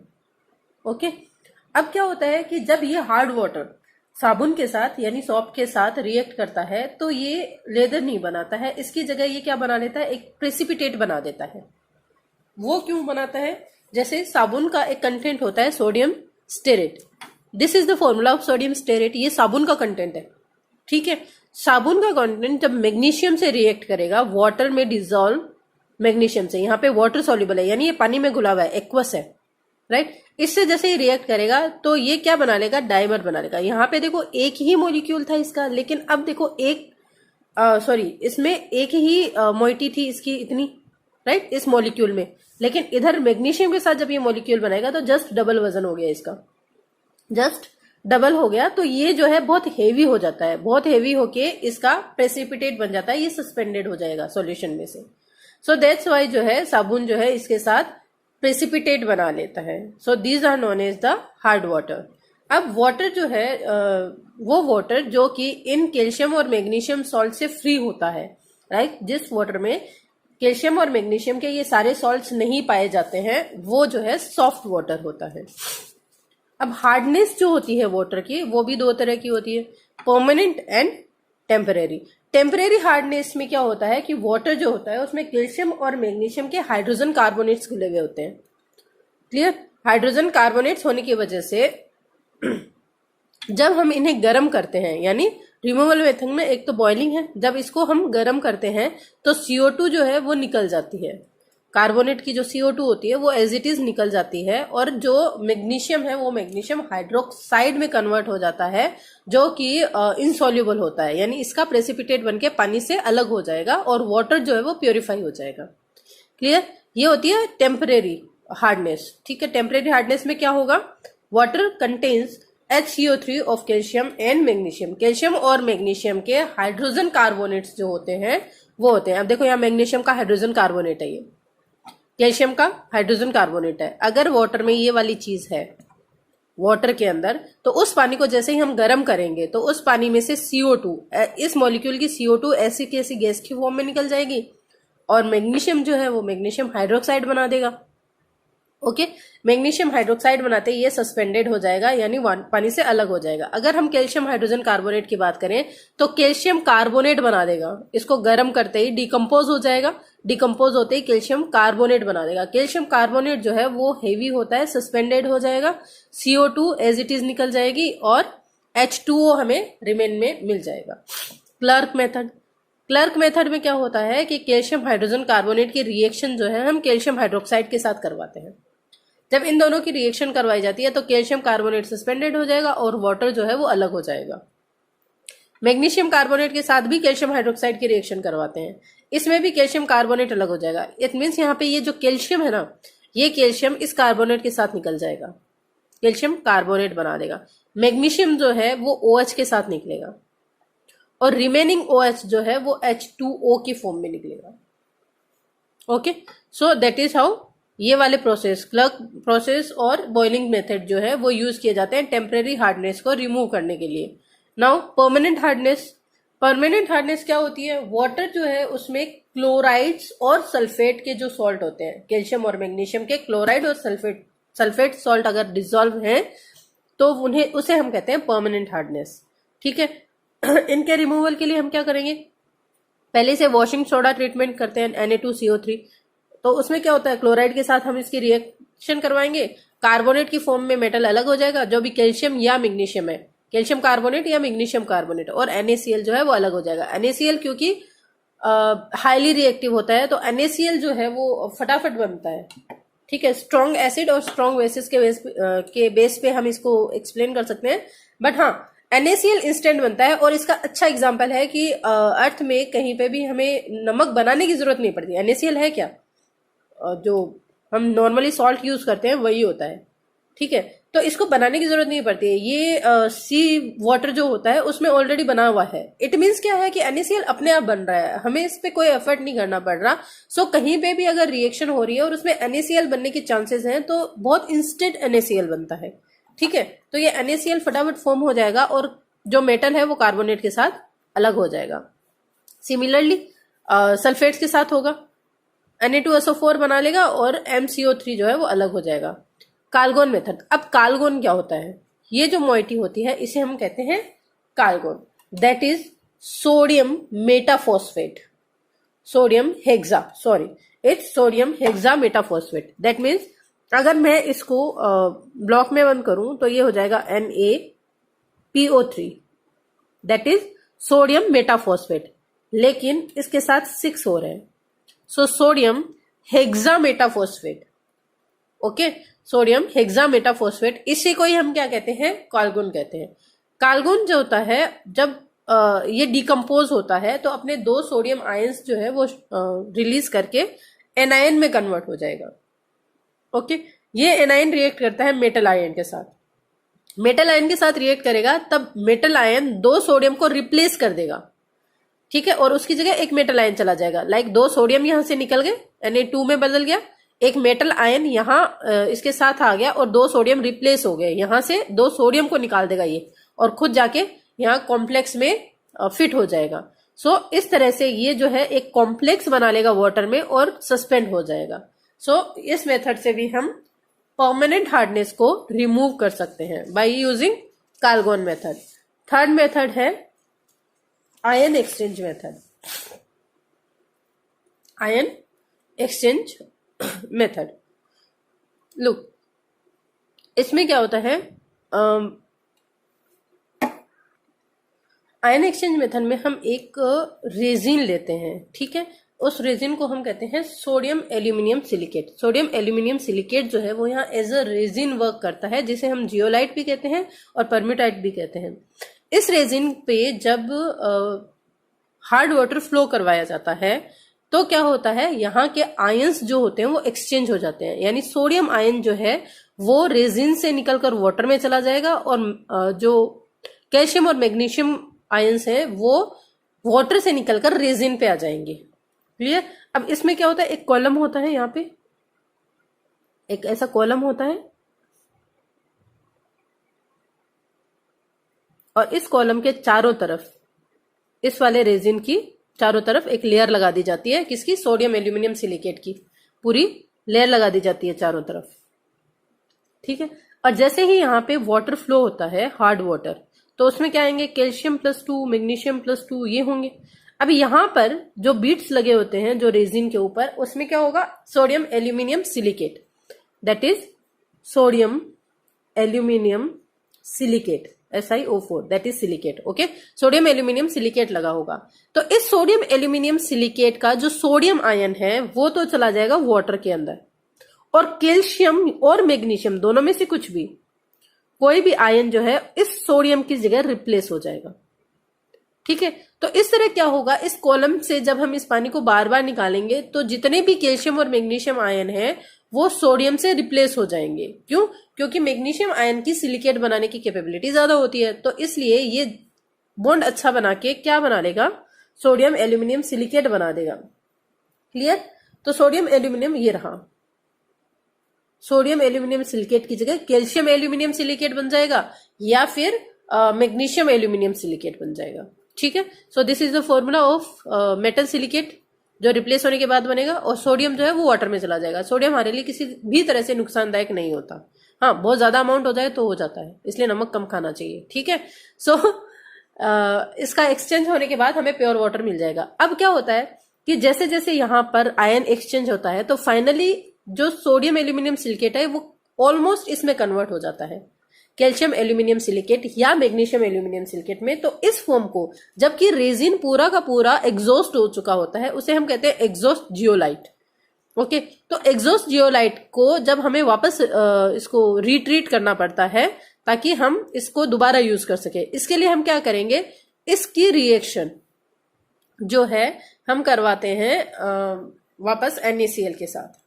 ओके। अब क्या होता है कि जब ये हार्ड वाटर साबुन के साथ यानी सॉप के साथ रिएक्ट करता है तो ये लेदर नहीं बनाता है, इसकी जगह ये क्या बना लेता है, एक प्रेसिपिटेट बना देता है। वो क्यों बनाता है? जैसे साबुन का एक कंटेंट होता है sodium stearate, this is the formula of sodium stearate, ये साबुन का कंटेंट है। ठीक है, साबुन का कंटेंट जब मैग्नीशियम से रिएक्ट करेगा वाटर में डिजोल्व मैग्नीशियम से, यहाँ पे वाटर सॉल्युबल है यानी ये पानी में घुला हुआ है, एक्वस है, राइट। इससे जैसे ही रिएक्ट करेगा तो ये क्या बना लेगा, डाइमर बना लेगा। यहाँ पे देखो एक ही मॉलिक्यूल था इसका, लेकिन अब देखो इसमें एक ही मोइटी थी इसकी इतनी, राइट, इस मॉलिक्यूल में, लेकिन इधर मैग्नीशियम के साथ जब ये मॉलिक्यूल बनाएगा तो जस्ट डबल वजन हो गया इसका, जस्ट डबल हो गया। तो ये जो है बहुत हेवी हो जाता है, बहुत हेवी होके इसका प्रेसिपिटेट बन जाता है, ये सस्पेंडेड हो जाएगा सॉल्यूशन में से। सो दैट्स वाई जो है साबुन जो है इसके साथ प्रेसिपिटेट बना लेता है। So these are known as the hard water. अब वाटर जो है वो वाटर जो कि इन कैल्शियम और मैग्नीशियम सॉल्ट से फ्री होता है, राइट, जिस वाटर में कैल्शियम और मैग्नीशियम के ये सारे सॉल्ट्स नहीं पाए जाते हैं वो जो है सॉफ्ट वाटर होता है। अब हार्डनेस जो होती है वाटर की वो भी दो तरह की होती है, permanent and temporary. Temporary hardness में क्या होता है कि वाटर जो होता है उसमें कैल्शियम और मैग्नीशियम के हाइड्रोजन कार्बोनेट्स घुले हुए होते हैं। क्लियर। हाइड्रोजन कार्बोनेट्स होने की वजह से जब हम इन्हें गर्म करते हैं, यानी रिमूवल मेथड में एक तो बॉइलिंग है, जब इसको हम गर्म करते हैं तो CO2 जो है वो निकल जाती है, कार्बोनेट की जो CO2 होती है वो एज इट इज निकल जाती है, और जो मैग्नीशियम है वो मैग्नीशियम हाइड्रोक्साइड में कन्वर्ट हो जाता है जो कि इनसॉल्युबल होता है, यानी इसका प्रेसिपिटेट बनके पानी से अलग हो जाएगा और वाटर जो है वो प्योरीफाई हो जाएगा। क्लियर। ये होती है टेम्परेरी हार्डनेस। ठीक है, टेम्परेरी हार्डनेस में क्या होगा, water contains HCO3 of calcium and magnesium. Calcium और मैग्नीशियम के हाइड्रोजन कार्बोनेट्स जो होते हैं वो होते हैं। अब देखो यहाँ मैग्नीशियम का हाइड्रोजन कार्बोनेट है, ये कैल्शियम का हाइड्रोजन कार्बोनेट है। अगर वाटर में ये वाली चीज है वाटर के अंदर, तो उस पानी को जैसे ही हम गर्म करेंगे तो उस पानी में से CO2, इस मॉलिक्यूल की CO2 ऐसी की ऐसी गैस की फॉर्म में निकल जाएगी और मैग्नीशियम जो है वो मैग्नीशियम हाइड्रोक्साइड बना देगा। ओके, मैग्नीशियम हाइड्रोक्साइड बनाते ही ये सस्पेंडेड हो जाएगा, यानी पानी से अलग हो जाएगा। अगर हम कैल्शियम हाइड्रोजन कार्बोनेट की बात करें तो कैल्शियम कार्बोनेट बना देगा, इसको गर्म करते ही डिकम्पोज हो जाएगा, डिकम्पोज होते ही कैल्शियम कार्बोनेट बना देगा। कैल्शियम कार्बोनेट जो है वो हेवी होता है, सस्पेंडेड हो जाएगा, CO2 एज इट इज निकल जाएगी और H2O हमें रिमेन में मिल जाएगा। Clerk method. क्लर्क मेथड में क्या होता है कि कैल्शियम हाइड्रोजन कार्बोनेट की रिएक्शन जो है हम कैल्शियम हाइड्रोक्साइड के साथ करवाते हैं। जब इन दोनों की रिएक्शन करवाई जाती है तो कैल्शियम कार्बोनेट सस्पेंडेड हो जाएगा और वाटर जो है वो अलग हो जाएगा। मैग्नीशियम कार्बोनेट के साथ भी कैल्शियम हाइड्रोक्साइड की रिएक्शन करवाते हैं, इसमें भी कैल्शियम कार्बोनेट अलग हो जाएगा। इट मीन्स यहाँ पे ये जो कैल्शियम है ना, ये कैल्शियम इस कार्बोनेट के साथ निकल जाएगा, कैल्शियम कार्बोनेट बना देगा। मैग्नीशियम जो है वो OH के साथ निकलेगा और रिमेनिंग OH जो है वो H2O की फॉर्म में निकलेगा। Okay, so that is how ये वाले प्रोसेस, क्लर्क प्रोसेस और बॉइलिंग मेथड जो है वो यूज किए जाते हैं टेम्परेरी हार्डनेस को रिमूव करने के लिए। Now permanent hardness. Permanent hardness क्या होती है, वाटर जो है उसमें क्लोराइड्स और सल्फेट के जो सॉल्ट होते हैं, कैल्शियम और मैग्नीशियम के क्लोराइड और सल्फेट सॉल्ट अगर डिसॉल्व है तो उसे हम कहते हैं परमानेंट हार्डनेस। ठीक है, इनके रिमूवल के लिए हम क्या करेंगे, पहले से वॉशिंग सोडा ट्रीटमेंट करते हैं Na2CO3, तो उसमें क्या होता है क्लोराइड के साथ हम इसकी रिएक्शन करवाएंगे, कार्बोनेट की फॉर्म में मेटल अलग हो जाएगा, जो भी कैल्शियम या मैग्नीशियम है, कैल्शियम कार्बोनेट या मैग्नीशियम कार्बोनेट, और NaCl जो है वो अलग हो जाएगा। NaCl क्योंकि हाईली रिएक्टिव होता है तो NaCl जो है वो फटाफट बनता है। ठीक है, स्ट्रॉन्ग एसिड और स्ट्रॉन्ग बेसिस के बेस पे हम इसको एक्सप्लेन कर सकते हैं, बट हाँ NaCl इंस्टेंट बनता है। और इसका अच्छा एग्जांपल है कि अर्थ में कहीं पे भी हमें नमक बनाने की जरूरत नहीं पड़ती। NaCl है क्या, जो हम नॉर्मली सॉल्ट यूज करते हैं वही होता है। ठीक है, तो इसको बनाने की जरूरत नहीं पड़ती है, ये सी वाटर जो होता है उसमें ऑलरेडी बना हुआ है। इट मीन्स क्या है कि NaCl अपने आप बन रहा है, हमें इस पे कोई एफर्ट नहीं करना पड़ रहा। सो कहीं पे भी अगर रिएक्शन हो रही है और उसमें NaCl बनने के चांसेस हैं तो बहुत इंस्टेंट NaCl बनता है। ठीक है, तो ये NaCl फटाफट फॉर्म हो जाएगा और जो मेटल है वो कार्बोनेट के साथ अलग हो जाएगा। सिमिलरली सल्फेट्स के साथ होगा, Na2SO4 बना लेगा और MCO3 जो है वो अलग हो जाएगा। काल्गोन मेथड। अब काल्गोन क्या होता है? ये जो मोइटी होती है इसे हम कहते हैं Calgon, that is sodium metaphosphate, sodium hexa, sorry it's sodium hexa metaphosphate. That means अगर मैं इसको ब्लॉक में बंद करूं तो ये हो जाएगा NaPO3, दैट इज सोडियम मेटाफॉस्फेट, लेकिन इसके साथ 6 हो रहे हैं, so sodium hexa metaphosphate. Okay, sodium hexa metaphosphate, इसी को ही हम क्या कहते हैं? काल्गोन कहते हैं। काल्गोन जो होता है जब ये डिकम्पोज होता है तो अपने 2 सोडियम आयंस जो है वो रिलीज करके एनायन में कन्वर्ट हो जाएगा। ओके, ये एनायन रिएक्ट करता है मेटल आयन के साथ, मेटल आयन के साथ रिएक्ट करेगा तब मेटल आयन 2 सोडियम को रिप्लेस कर देगा। ठीक है, और उसकी जगह एक मेटल आयन चला जाएगा। लाइक 2 सोडियम यहां से निकल गए, Na2 में बदल गया, एक मेटल आयन यहां इसके साथ आ गया और 2 सोडियम रिप्लेस हो गए, यहां से 2 सोडियम को निकाल देगा ये और खुद जाके यहाँ कॉम्प्लेक्स में फिट हो जाएगा। सो इस तरह से ये जो है एक कॉम्प्लेक्स बना लेगा वाटर में और सस्पेंड हो जाएगा। सो इस मेथड से भी हम परमानेंट हार्डनेस को रिमूव कर सकते हैं by using Calgon method. Third method है ion exchange method. Ion exchange method, look इसमें क्या होता है, आयन एक्सचेंज मेथड में हम एक रेजिन लेते हैं। ठीक है, उस रेजिन को हम कहते हैं sodium aluminium silicate. Sodium aluminium silicate जो है वो यहाँ एज अ रेजिन वर्क करता है, जिसे हम जियोलाइट भी कहते हैं और परमिटाइट भी कहते हैं। इस रेजिन पे जब हार्ड वाटर फ्लो करवाया जाता है तो क्या होता है, यहाँ के आयंस जो होते हैं वो एक्सचेंज हो जाते हैं, यानी सोडियम आयन जो है वो रेजिन से निकलकर वाटर में चला जाएगा और जो कैल्शियम और मैग्नीशियम आयंस है वो वाटर से निकलकर रेजिन पे आ जाएंगे। क्लियर? अब इसमें क्या होता है, एक कॉलम होता है, यहाँ पे एक ऐसा कॉलम होता है और इस कॉलम के चारों तरफ, इस वाले रेजिन की चारों तरफ एक लेयर लगा दी जाती है, किसकी? सोडियम एल्यूमिनियम सिलिकेट की पूरी लेयर लगा दी जाती है चारों तरफ। ठीक है, और जैसे ही यहाँ पे वाटर फ्लो होता है हार्ड वाटर, तो उसमें क्या आएंगे, कैल्शियम +2 मैग्नीशियम +2 ये होंगे। अब यहाँ पर जो बीट्स लगे होते हैं जो रेजिन के ऊपर, उसमें क्या होगा, sodium aluminium silicate, that is sodium aluminium silicate SiO4, that is silicate. Okay, sodium aluminium silicate लगा होगा। तो इस सोडियम एल्यूमिनियम सिलिकेट का जो सोडियम आयन है वो तो चला जाएगा वाटर के अंदर, और कैल्शियम और मैग्नीशियम दोनों में से कुछ भी, कोई भी आयन जो है इस सोडियम की जगह रिप्लेस हो जाएगा। ठीक है, तो इस तरह क्या होगा, इस कॉलम से जब हम इस पानी को बार बार निकालेंगे तो जितने भी कैल्शियम और मैग्नीशियम आयन है वो सोडियम से रिप्लेस हो जाएंगे। क्यों? क्योंकि मैग्नीशियम आयन की सिलिकेट बनाने की कैपेबिलिटी ज्यादा होती है, तो इसलिए ये बॉन्ड अच्छा बना के क्या बना लेगा, सोडियम एल्यूमिनियम सिलिकेट बना देगा। क्लियर? तो सोडियम एल्यूमिनियम ये रहा, सोडियम एल्यूमिनियम सिलिकेट की जगह कैल्शियम एल्यूमिनियम सिलिकेट बन जाएगा या फिर मैग्नीशियम एल्यूमिनियम सिलिकेट बन जाएगा। ठीक है, so this is the formula of metal silicate जो रिप्लेस होने के बाद बनेगा, और सोडियम जो है वो वाटर में चला जाएगा। सोडियम हमारे लिए किसी भी तरह से नुकसानदायक नहीं होता, हाँ बहुत ज्यादा अमाउंट हो जाए तो हो जाता है, इसलिए नमक कम खाना चाहिए। ठीक है, सो इसका एक्सचेंज होने के बाद हमें प्योर वाटर मिल जाएगा। अब क्या होता है कि जैसे जैसे यहाँ पर आयन एक्सचेंज होता है तो फाइनली जो सोडियम एल्यूमिनियम सिलिकेट है वो ऑलमोस्ट इसमें कन्वर्ट हो जाता है, कैल्शियम एल्यूमिनियम सिलिकेट या मैग्नीशियम एल्यूमिनियम सिलिकेट में। तो इस फॉर्म को, जबकि रेजिन पूरा का पूरा एग्जॉस्ट हो चुका होता है, उसे हम कहते हैं एग्जॉस्ट जियोलाइट। ओके, तो एग्जॉस्ट जियोलाइट को जब हमें वापस इसको रिट्रीट करना पड़ता है ताकि हम इसको दोबारा यूज कर सके, इसके लिए हम क्या करेंगे, इसकी रिएक्शन जो है हम करवाते हैं वापस NaCl के साथ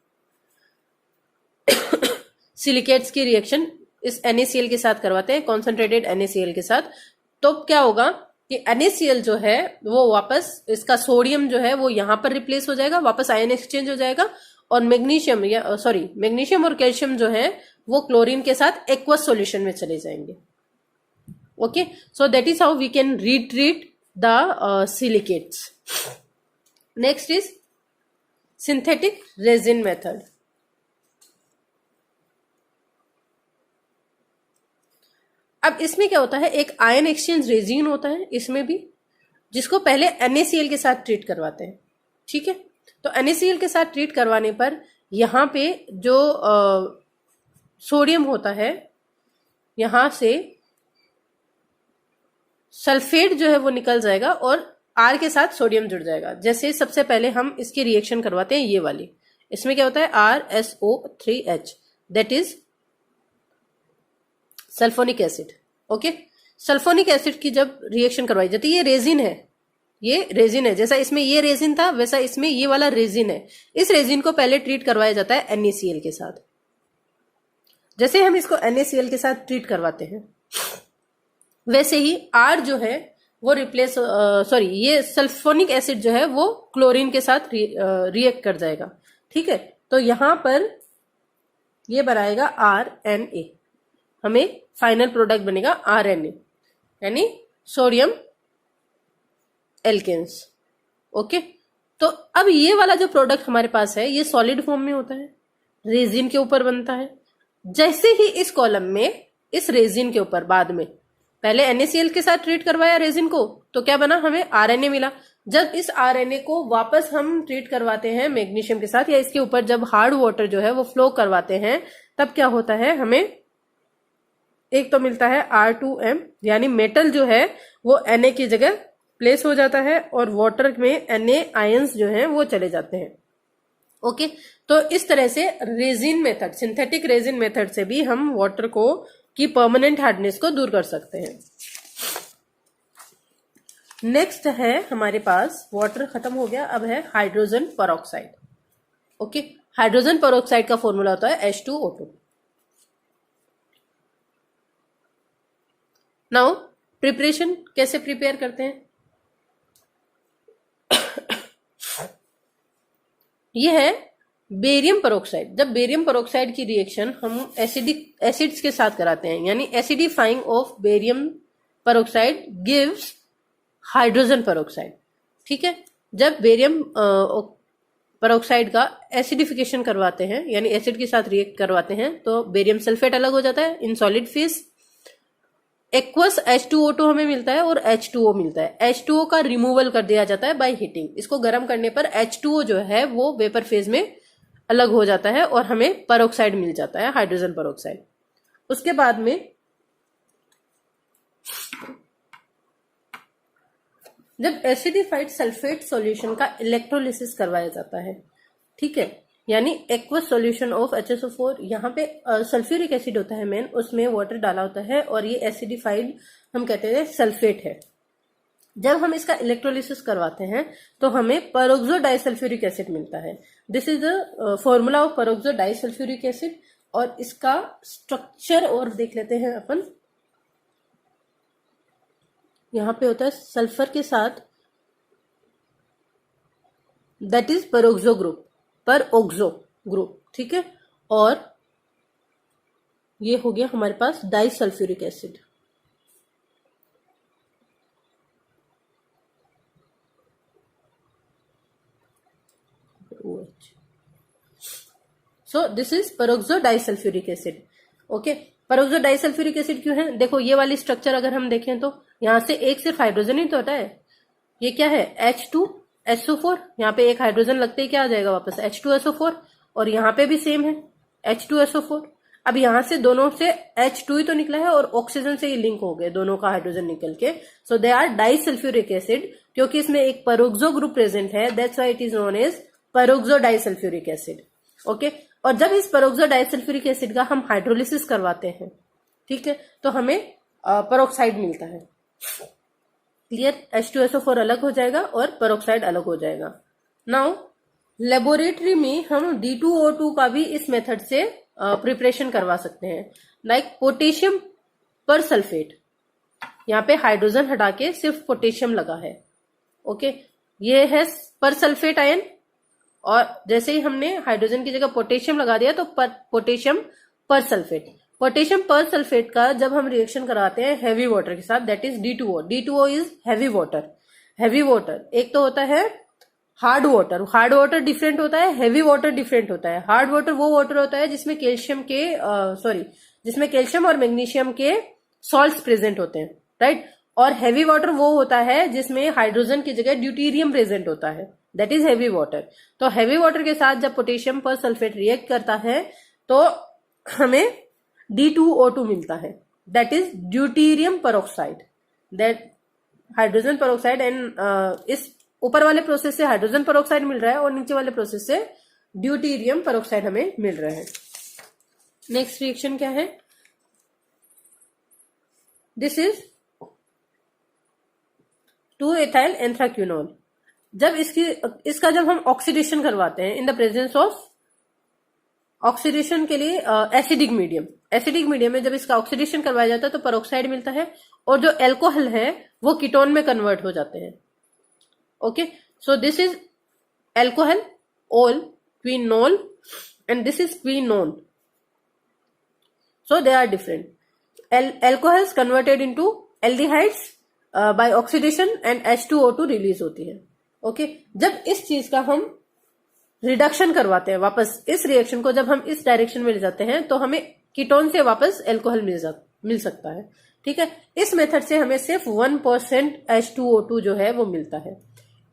सिलिकेट्स की रिएक्शन इस NaCl के साथ करवाते हैं, कॉन्सेंट्रेटेड NaCl के साथ, तो क्या होगा कि NaCl जो है वो वापस इसका सोडियम जो है वो यहां पर रिप्लेस हो जाएगा, वापस आयन एक्सचेंज हो जाएगा, और मैग्नीशियम और कैल्शियम जो है वो क्लोरीन के साथ एक्वस सॉल्यूशन में चले जाएंगे। Okay, so that is how we can retreat the silicates. Next is synthetic resin method. अब इसमें क्या होता है, एक आयन एक्सचेंज रेजिन होता है इसमें भी, जिसको पहले NaCl के साथ ट्रीट करवाते हैं। ठीक है, तो NaCl के साथ ट्रीट करवाने पर यहां पे जो सोडियम होता है यहां से सल्फेट जो है वो निकल जाएगा और R के साथ सोडियम जुड़ जाएगा। जैसे सबसे पहले हम इसकी रिएक्शन करवाते हैं ये वाली, इसमें क्या होता है RSO3H, that is sulphonic acid. Okay, sulphonic acid की जब रिएक्शन करवाई जाती है, ये रेजिन है, जैसा इसमें ये रेजिन था वैसा इसमें ये वाला रेजिन है। इस रेजिन को पहले ट्रीट करवाया जाता है NaCl के साथ। जैसे हम इसको NaCl के साथ ट्रीट करवाते हैं वैसे ही R जो है वो ये सल्फोनिक एसिड जो है वो क्लोरीन के साथ रिएक्ट कर जाएगा। ठीक है, तो यहां पर ये बनाएगा RNA, हमें फाइनल प्रोडक्ट बनेगा RNA यानी सोडियम एल्केन्स। ओके, तो अब ये वाला जो प्रोडक्ट हमारे पास है ये सॉलिड फॉर्म में होता है, रेजिन के ऊपर बनता है। जैसे ही इस कॉलम में इस रेजिन के ऊपर बाद में पहले NaCl के साथ ट्रीट करवाया रेजिन को, तो क्या बना, हमें RNA मिला। जब इस RNA को वापस हम ट्रीट करवाते हैं मैग्नीशियम के साथ, या इसके ऊपर जब हार्ड वाटर जो है वो फ्लो करवाते हैं, तब क्या होता है, हमें एक तो मिलता है R2M, यानी मेटल जो है वो Na की जगह प्लेस हो जाता है और वाटर में Na आयंस जो हैं वो चले जाते हैं। ओके, तो इस तरह से resin method, synthetic resin method से भी हम वाटर को की परमानेंट हार्डनेस को दूर कर सकते हैं। नेक्स्ट है हमारे पास, वाटर खत्म हो गया, अब है hydrogen peroxide. Okay, hydrogen peroxide का फॉर्मूला होता है H2O2। नाउ प्रिपरेशन कैसे प्रिपेयर करते हैं, ये है बेरियम पेरोक्साइड। जब बेरियम पेरोक्साइड की रिएक्शन हम एसिड्स के साथ कराते हैं, यानी acidifying of barium peroxide gives hydrogen peroxide. ठीक है, जब बेरियम पेरोक्साइड का एसिडिफिकेशन करवाते हैं यानी एसिड के साथ रिएक्ट करवाते हैं, तो बेरियम सल्फेट अलग हो जाता है in solid phase, aqueous H2O2 हमें मिलता है और H2O मिलता है। H2O का रिमूवल कर दिया जाता है बाय हीटिंग। इसको गर्म करने पर H2O जो है वो वेपर फेज में अलग हो जाता है और हमें पेरोक्साइड मिल जाता है, हाइड्रोजन पेरोक्साइड। उसके बाद में जब एसिडिफाइड सल्फेट सॉल्यूशन का इलेक्ट्रोलिसिस करवाया जाता है, ठीक है, यानी एक्वस सॉल्यूशन ऑफ HSO4, यहाँ पे सल्फ्यूरिक एसिड होता है मेन, उसमें वाटर डाला होता है और ये एसिडिफाइड हम कहते हैं सल्फेट है। जब हम इसका इलेक्ट्रोलिसिस करवाते हैं तो हमें पेरोक्सो डाइसल्फ्यूरिक एसिड मिलता है। This is the formula of peroxo disulphuric acid. और इसका स्ट्रक्चर और देख लेते हैं अपन। यहां पे होता है सल्फर के साथ, that is peroxo group, per oxo group. ठीक है, और ये हो गया हमारे पास disulphuric acid. So this is peroxo disulphuric acid. Okay, peroxo disulphuric acid क्यों है, देखो ये वाली स्ट्रक्चर अगर हम देखें तो यहां से एक सिर्फ हाइड्रोजन ही तो होता है। ये क्या है, H2SO4, यहाँ पे एक हाइड्रोजन लगते ही क्या आ जाएगा वापस H2SO4, और यहाँ पे भी सेम है H2SO4। अब यहाँ से दोनों से H2 ही तो निकला है और ऑक्सीजन से ही लिंक हो गए दोनों का हाइड्रोजन निकल के। So they are disulphuric acid, क्योंकि इसमें एक पेरोक्सो ग्रुप प्रेजेंट है, that's why it is known as peroxo disulphuric acid. Okay, और जब इस पेरोक्सो डाइसल्फ्यूरिक एसिड का हम हाइड्रोलिसिस करवाते हैं, ठीक है, तो हमें पेरोक्साइड मिलता है। क्लियर, H2SO4 अलग हो जाएगा और पेरोक्साइड अलग हो जाएगा। नाउ लेबोरेटरी में हम D2O2 का भी इस मेथड से प्रिपरेशन करवा सकते हैं, लाइक पोटेशियम पर सल्फेट। यहाँ पे हाइड्रोजन हटा के सिर्फ पोटेशियम लगा है, ओके। ये है पर सल्फेट आयन, और जैसे ही हमने हाइड्रोजन की जगह पोटेशियम लगा दिया तो पोटेशियम पर सल्फेट। पोटेशियम पर सल्फेट का जब हम रिएक्शन कराते हैं हैवी वाटर के साथ, that is D2O। D2O is heavy water. Heavy water एक तो होता है hard water. Hard water different होता है, हैवी वाटर डिफरेंट होता है। हार्ड वाटर वो वाटर होता है जिसमें कैल्शियम के जिसमें कैल्शियम और मैग्नीशियम के सॉल्ट्स प्रेजेंट होते हैं, राइट। और हैवी वाटर वो होता है जिसमें हाइड्रोजन की जगह ड्यूटीरियम प्रेजेंट होता है, दैट इज हैवी वाटर। तो हैवी वाटर के साथ जब पोटेशियम पर सल्फेट रिएक्ट करता है तो हमें D2O2 मिलता है, that is deuterium peroxide. That hydrogen peroxide and इस ऊपर वाले प्रोसेस से हाइड्रोजन पेरोक्साइड मिल रहा है और नीचे वाले प्रोसेस से ड्यूटीरियम पेरोक्साइड हमें मिल रहा है। नेक्स्ट रिएक्शन क्या है? This is 2-ethyl एंथ्राक्विनोल। जब इसका जब हम ऑक्सीडेशन करवाते हैं in the presence of, oxidation के लिए एसिडिक मीडियम, एसिडिक मीडियम में जब इसका ऑक्सीडेशन करवाया जाता है तो पेरोक्साइड मिलता है, और जो एल्कोहल है वो कीटोन में कन्वर्ट हो जाते हैं, okay. So this is alcohol, ol, quinol, and this is quinone. So they are different. Alcohols converted into aldehydes by oxidation and H2O2 release होती है, ओके। जब इस चीज का हम रिडक्शन करवाते हैं, वापस इस रिएक्शन को जब हम इस डायरेक्शन में ले जाते हैं तो हमें कीटोन से वापस एल्कोहल मिल सकता है, ठीक है। इस मेथड से हमें सिर्फ 1% H2O2 जो है वो मिलता है।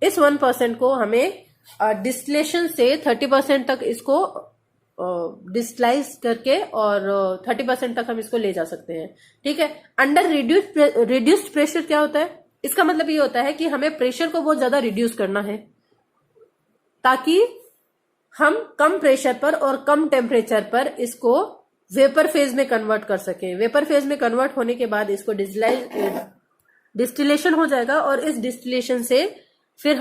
इस 1% को हमें डिस्टिलेशन से 30% तक इसको डिस्टिलाइज करके और 30% तक हम इसको ले जा सकते हैं, ठीक है। अंडर रिड्यूस्ड प्रेशर क्या होता है? इसका मतलब ये होता है कि हमें प्रेशर को बहुत ज्यादा रिड्यूस करना है ताकि हम कम प्रेशर पर और कम टेम्परेचर पर इसको वेपर फेज में कन्वर्ट कर सकें। वेपर फेज में कन्वर्ट होने के बाद इसको डिस्टिलेशन हो जाएगा, और इस डिस्टिलेशन से फिर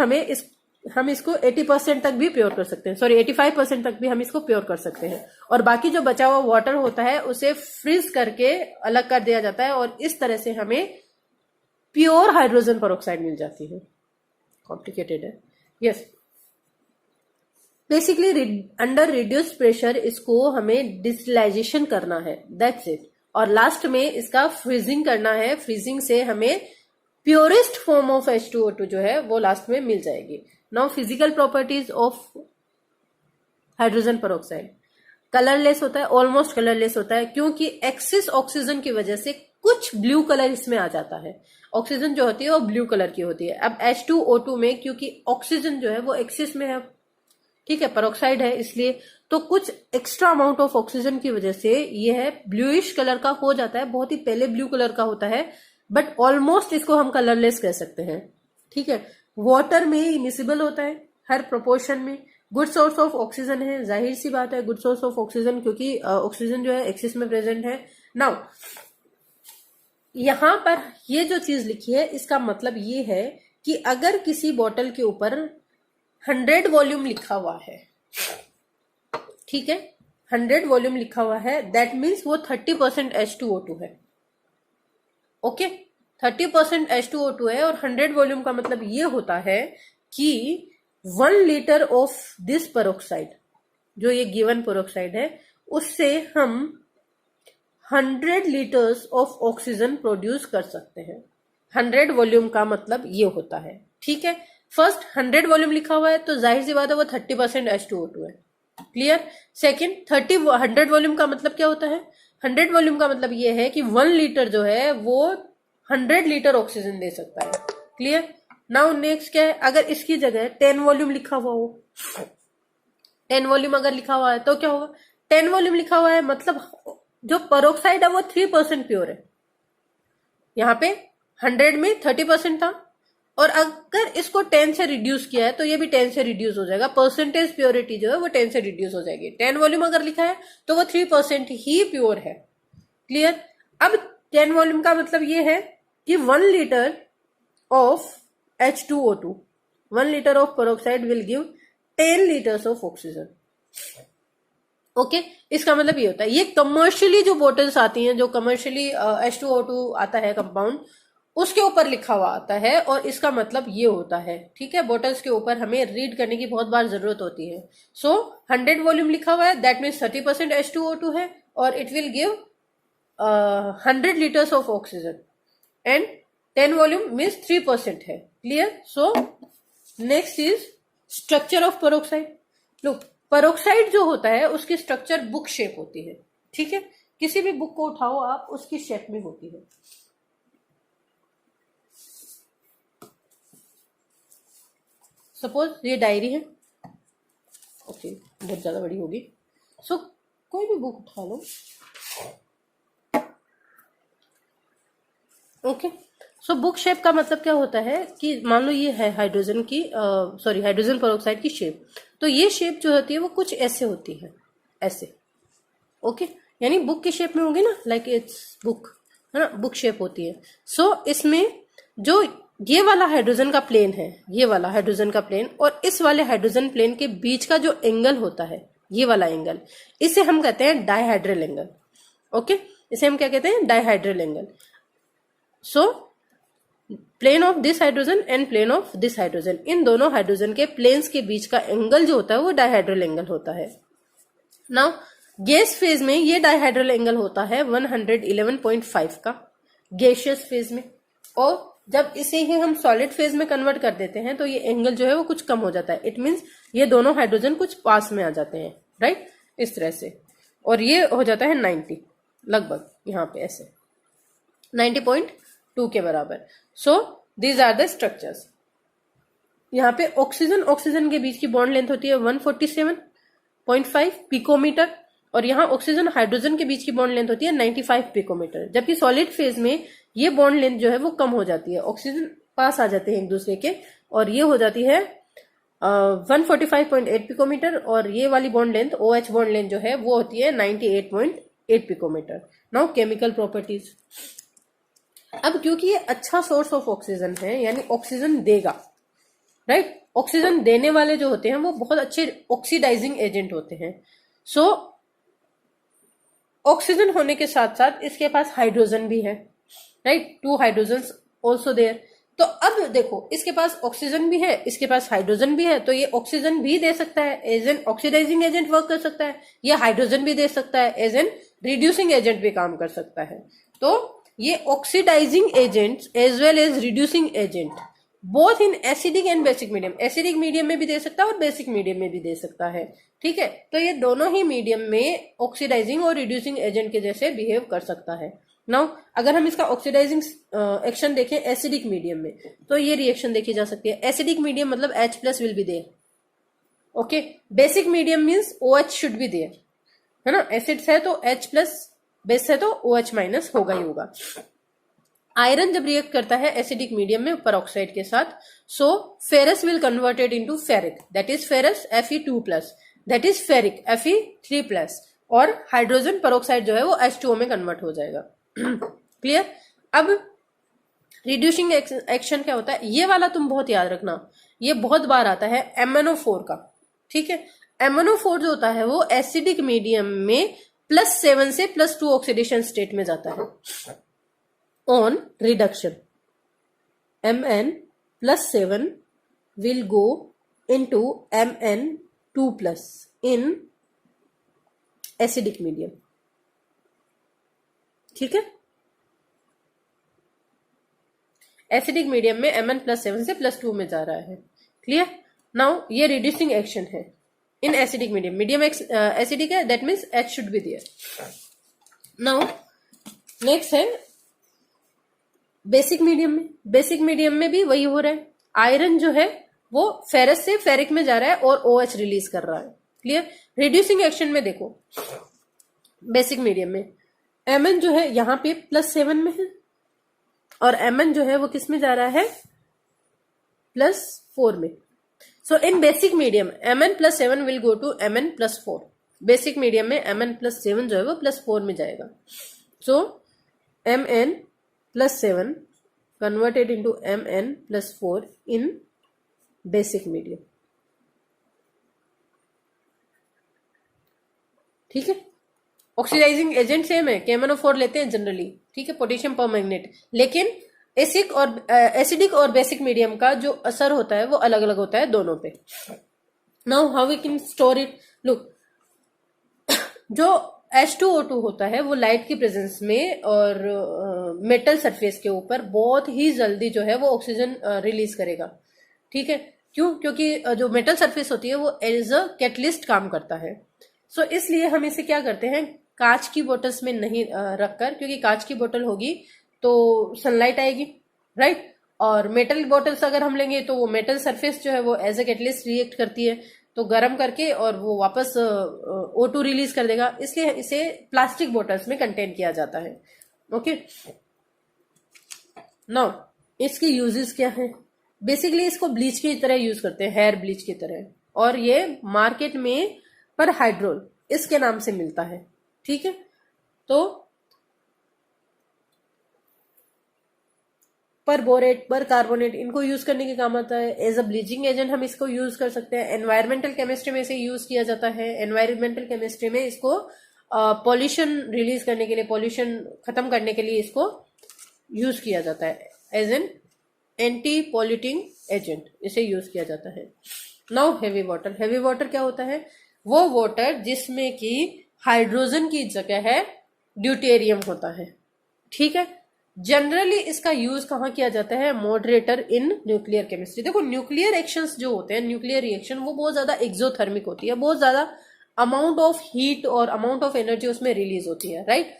हम इसको 80% तक भी प्योर कर सकते हैं, 85% तक भी हम इसको प्योर कर सकते हैं। और बाकी जो बचा हुआ वाटर होता है उसे फ्रीज करके अलग कर दिया जाता है, और इस तरह से हमें प्योर हाइड्रोजन पेरोक्साइड मिल जाती है। कॉम्प्लिकेटेड है, yes. Basically under reduced pressure इसको हमें डिस्टिलाइजेशन करना है, दैट्स इट। और लास्ट में इसका फ्रीजिंग करना है। फ्रीजिंग से हमें प्योरेस्ट फॉर्म ऑफ H2O2 जो है वो लास्ट में मिल जाएगी। Now physical properties of hydrogen peroxide. Colourless होता है, ऑलमोस्ट कलरलेस होता है, क्योंकि एक्सिस ऑक्सीजन की वजह से कुछ ब्लू कलर इसमें आ जाता है। ऑक्सीजन जो होती है वो ब्लू कलर की होती है। अब H2O2 में क्योंकि ऑक्सीजन जो है वो एक्सिस में है, ठीक है, पेरोक्साइड है, इसलिए तो कुछ एक्स्ट्रा अमाउंट ऑफ ऑक्सीजन की वजह से यह ब्लूइश कलर का हो जाता है। बहुत ही पहले ब्लू कलर का होता है, बट ऑलमोस्ट इसको हम कलरलेस कह सकते हैं, ठीक है। वाटर में इमिसिबल होता है हर प्रोपोर्शन में। गुड सोर्स ऑफ ऑक्सीजन है, जाहिर सी बात है गुड सोर्स ऑफ ऑक्सीजन, क्योंकि ऑक्सीजन जो है एक्सिस में प्रेजेंट है। नाउ यहां पर ये जो चीज लिखी है इसका मतलब ये है कि अगर किसी बॉटल के ऊपर 100 वॉल्यूम लिखा हुआ है, ठीक है, 100 वॉल्यूम लिखा हुआ है, दैट मीन्स वो 30% H2O2 है, ओके। 30% H2O2 है, और 100 वॉल्यूम का मतलब ये होता है कि 1 लीटर ऑफ दिस पेरोक्साइड, जो ये गिवन पेरोक्साइड है, उससे हम 100 लीटर्स ऑफ ऑक्सीजन प्रोड्यूस कर सकते हैं। 100 वॉल्यूम का मतलब ये होता है, ठीक है। फर्स्ट 100 वॉल्यूम लिखा हुआ है तो जाहिर सी बात है वो 30% H2O2 है, क्लियर। सेकेंड 100 वॉल्यूम का मतलब क्या होता है? 100 वॉल्यूम का मतलब ये है कि 1 लीटर जो है वो 100 लीटर ऑक्सीजन दे सकता है, क्लियर। नाउ नेक्स्ट क्या है? अगर इसकी जगह 10 वॉल्यूम लिखा हुआ हो, 10 वॉल्यूम अगर लिखा हुआ है तो क्या होगा? 10 वॉल्यूम लिखा हुआ है मतलब जो पेरोक्साइड है वो 3% प्योर है। यहाँ पे 100 में 30% था, और अगर इसको 10 से रिड्यूस किया है तो ये भी 10 से रिड्यूस हो जाएगा। परसेंटेज प्योरिटी जो है वो 10 से रिड्यूस हो जाएगी। 10 वॉल्यूम अगर लिखा है तो वो 3% ही प्योर है, क्लियर। अब 10 वॉल्यूम का मतलब ये है कि 1 litre of H2O2, 1 litre of peroxide will give 10 litres of oxygen. Okay, इसका मतलब ये होता है, ये कमर्शियली जो बोटल्स आती हैं, जो कमर्शियली H2O2 आता है कंपाउंड, उसके ऊपर लिखा हुआ आता है, और इसका मतलब ये होता है, ठीक है। बोटल्स के ऊपर हमें रीड करने की बहुत बार जरूरत होती है। सो 100 वॉल्यूम लिखा हुआ है, दैट मीन्स 30% H2O2 है, और it will give 100 litres of oxygen, and 10 volume means 3% है। Clear? So next is structure of peroxide. Look, peroxide जो होता है उसकी स्ट्रक्चर बुक शेप होती है, ठीक है। किसी भी बुक को उठाओ आप, उसकी शेप में होती है। सपोज ये डायरी है, ओके, बहुत ज्यादा बड़ी होगी। सो कोई भी बुक उठा लो, ओके। सो बुक शेप का मतलब क्या होता है कि मान लो ये है हाइड्रोजन की हाइड्रोजन पेरोक्साइड की शेप, तो ये शेप जो होती है वो कुछ ऐसे होती है, ऐसे, ओके। यानी बुक की शेप में होगी ना, लाइक इट्स बुक, है ना, बुक शेप होती है। सो इसमें जो ये वाला हाइड्रोजन का प्लेन है, ये वाला हाइड्रोजन का प्लेन और इस वाले हाइड्रोजन प्लेन के बीच का जो एंगल होता है, ये वाला एंगल, इसे हम कहते हैं डायहाइड्रल एंगल, ओके। इसे हम क्या कहते हैं? Dihedral angle. So plane of this hydrogen and plane of this hydrogen, इन दोनों हाइड्रोजन के प्लेन्स के बीच का एंगल जो होता है वो डायहाइड्रल एंगल होता है। नाउ गैस फेज में ये डायहाइड्रल एंगल होता है 111.5 का, गैसियस फेज में, और जब इसे ही हम सॉलिड फेज में कन्वर्ट कर देते हैं तो ये एंगल जो है वो कुछ कम हो जाता है। इट मीन्स ये दोनों हाइड्रोजन कुछ पास में आ जाते हैं, राइट, इस तरह से, और ये हो जाता है 90 लगभग, यहाँ पे ऐसे 90.2 के बराबर। So these are the structures. यहाँ पे ऑक्सीजन के बीच की बॉन्ड लेंथ होती है 147.5 पिकोमीटर, और यहाँ ऑक्सीजन हाइड्रोजन के बीच की बॉन्ड लेंथ होती है 95 पिकोमीटर। जबकि सॉलिड फेज में ये बॉन्ड लेंथ जो है वो कम हो जाती है, ऑक्सीजन पास आ जाते हैं एक दूसरे के, और ये हो जाती है 145.8 पिकोमीटर, और ये वाली bond length OH bond length जो है वो होती है 98.8 पिकोमीटर। Now chemical properties. अब क्योंकि ये अच्छा सोर्स ऑफ ऑक्सीजन है, यानी ऑक्सीजन देगा, राइट, ऑक्सीजन देने वाले जो होते हैं वो बहुत अच्छे ऑक्सीडाइजिंग एजेंट होते हैं। सो ऑक्सीजन होने के साथ साथ इसके पास हाइड्रोजन भी है, राइट, 2 हाइड्रोजन ऑल्सो देयर। तो अब देखो, इसके पास ऑक्सीजन भी है, इसके पास हाइड्रोजन भी है, तो ये ऑक्सीजन भी दे सकता है, as an oxidising agent work कर सकता है, या हाइड्रोजन भी दे सकता है, एज एन रिड्यूसिंग एजेंट भी काम कर सकता है। तो ये oxidising agents as well as reducing agent, both in acidic and basic medium, acidic medium में भी दे सकता है और बेसिक मीडियम में भी दे सकता है, ठीक है। तो ये दोनों ही मीडियम में ऑक्सीडाइजिंग और रिड्यूसिंग एजेंट के जैसे बिहेव कर सकता है। नाउ अगर हम इसका ऑक्सीडाइजिंग एक्शन देखें एसिडिक मीडियम में, तो ये रिएक्शन देखी जा सकती है। एसिडिक मीडियम मतलब H+ will be there, okay. Basic medium means OH should be there, है ना, एसिड्स है तो H+, बेस है तो OH- होगा ही होगा। आयरन जब रिएक्ट करता है एसिडिक मीडियम में पेरोक्साइड के साथ, so ferrous will converted into ferric, that is ferrous Fe2+, that is ferric Fe3+, और हाइड्रोजन पेरोक्साइड जो है वो H2O में कन्वर्ट हो जाएगा। क्लियर? अब रिड्यूसिंग एक्शन क्या होता है, ये वाला तुम बहुत याद रखना, ये बहुत बार आता है MnO4 का, ठीक है। MnO4 जो होता है वो एसिडिक मीडियम में +7 से +2 ऑक्सीडेशन स्टेट में जाता है on reduction. Mn+7 will go into Mn2+ in acidic medium, ठीक है। एसिडिक मीडियम में Mn+7 से +2 में जा रहा है, क्लियर। नाउ ये रिड्यूसिंग एक्शन है in acidic medium, medium acidic है, that means H should be there. Now next है बेसिक मीडियम में, बेसिक मीडियम में भी वही हो रहा है, आयरन जो है वो फेरस से फेरिक में जा रहा है और OH रिलीज कर रहा है, क्लियर। रिड्यूसिंग एक्शन में देखो बेसिक मीडियम में Mn जो है यहाँ पे +7 में है, और Mn जो है वो किस में जा रहा है, +4 में। So in basic medium Mn+7 will go to Mn+4, basic medium में Mn+7 जो है वो +4 में जाएगा। सो Mn+7 converted into Mn+4 in basic medium, ठीक है। ऑक्सीडाइजिंग एजेंट सेम है, KMnO4 लेते हैं जनरली, ठीक है, पोटेशियम परमैंगनेट, लेकिन एसिडिक और बेसिक मीडियम का जो असर होता है वो अलग अलग होता है दोनों पे। Now how we can store it, look, जो H2O2 होता है वो लाइट की प्रेजेंस में और मेटल सरफेस के ऊपर बहुत ही जल्दी जो है वो ऑक्सीजन रिलीज करेगा, ठीक है। क्यों? क्योंकि जो मेटल सरफेस होती है वो एज अ कैटलिस्ट काम करता है। सो इसलिए हम इसे क्या करते हैं, कांच की बोतल्स में नहीं रखकर, क्योंकि कांच की बोतल होगी तो सनलाइट आएगी, राइट, और मेटल बोटल्स अगर हम लेंगे तो वो मेटल सरफेस जो है वो एज ए कैटलिस्ट रिएक्ट करती है, तो गर्म करके और वो वापस O2 रिलीज कर देगा, इसलिए इसे प्लास्टिक बोटल्स में कंटेन किया जाता है। ओके, नाउ इसके यूजेस क्या है? बेसिकली इसको ब्लीच की तरह यूज करते हैं, हेयर ब्लीच की तरह, और ये मार्केट में पर हाइड्रोल इसके नाम से मिलता है, ठीक है। तो पर बोरेट, पर कार्बोनेट, इनको यूज करने के काम आता है। एज अ ब्लीचिंग एजेंट हम इसको यूज कर सकते हैं। एनवायरमेंटल केमिस्ट्री में इसे यूज किया जाता है। एनवायरमेंटल केमिस्ट्री में इसको पॉल्यूशन रिलीज करने के लिए, पॉल्यूशन खत्म करने के लिए इसको यूज किया जाता है। As an anti polluting agent इसे यूज किया जाता है। Now heavy water, heavy water क्या होता है? वो वाटर जिसमें कि हाइड्रोजन की जगह है ड्यूटेरियम होता है, ठीक है। जनरली इसका यूज कहाँ किया जाता है? Moderator in nuclear chemistry. देखो न्यूक्लियर एक्शंस जो होते हैं, न्यूक्लियर रिएक्शन, वो बहुत ज्यादा एक्सोथर्मिक होती है, बहुत ज्यादा अमाउंट ऑफ हीट और अमाउंट ऑफ एनर्जी उसमें रिलीज होती है, राइट।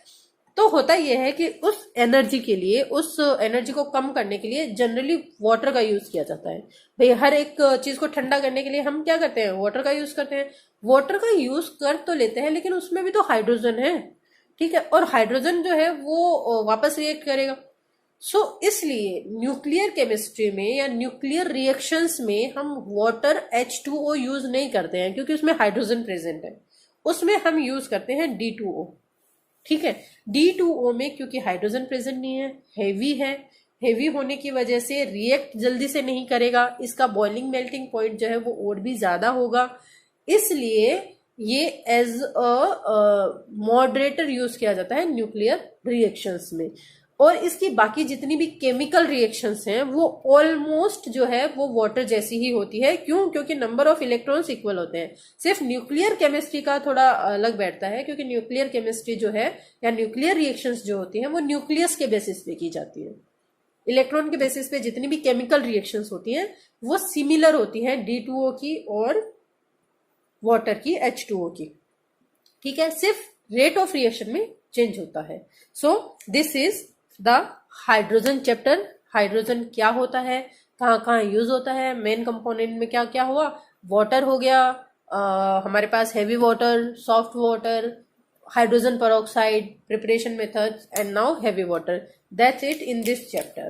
तो होता यह है कि उस एनर्जी के लिए, उस एनर्जी को कम करने के लिए जनरली वाटर का यूज किया जाता है। भाई हर एक चीज को ठंडा करने के लिए हम क्या करते हैं? वाटर का यूज करते हैं। वाटर का यूज कर तो लेते हैं, लेकिन उसमें भी तो हाइड्रोजन है, ठीक है, और हाइड्रोजन जो है वो वापस रिएक्ट करेगा। सो इसलिए न्यूक्लियर केमिस्ट्री में या न्यूक्लियर रिएक्शंस में हम वाटर H2O यूज नहीं करते हैं, क्योंकि उसमें हाइड्रोजन प्रेजेंट है। उसमें हम यूज करते हैं D2O, ठीक है। D2O में क्योंकि हाइड्रोजन प्रेजेंट नहीं है, हेवी है, हेवी होने की वजह से रिएक्ट जल्दी से नहीं करेगा, इसका बॉइलिंग मेल्टिंग पॉइंट जो है वो और भी ज्यादा होगा, इसलिए ये एज अ मॉडरेटर यूज किया जाता है न्यूक्लियर रिएक्शंस में। और इसकी बाकी जितनी भी केमिकल रिएक्शंस हैं वो ऑलमोस्ट जो है वो वाटर जैसी ही होती है। क्यों? क्योंकि नंबर ऑफ इलेक्ट्रॉन्स इक्वल होते हैं। सिर्फ न्यूक्लियर केमिस्ट्री का थोड़ा अलग बैठता है, क्योंकि न्यूक्लियर केमिस्ट्री जो है या न्यूक्लियर रिएक्शंस जो होती हैं वो न्यूक्लियस के बेसिस पे की जाती है। इलेक्ट्रॉन के बेसिस पे जितनी भी केमिकल रिएक्शंस होती हैं वो सिमिलर होती हैं D2O की और वाटर की, H2O की, ठीक है। सिर्फ रेट ऑफ रिएक्शन में चेंज होता है। So this is the hydrogen chapter. Hydrogen क्या होता है, कहाँ कहाँ यूज होता है, मेन कंपोनेंट में क्या क्या हुआ, वाटर हो गया, हमारे पास heavy water, soft water, hydrogen peroxide, preparation methods, and now heavy water. That's it in this chapter.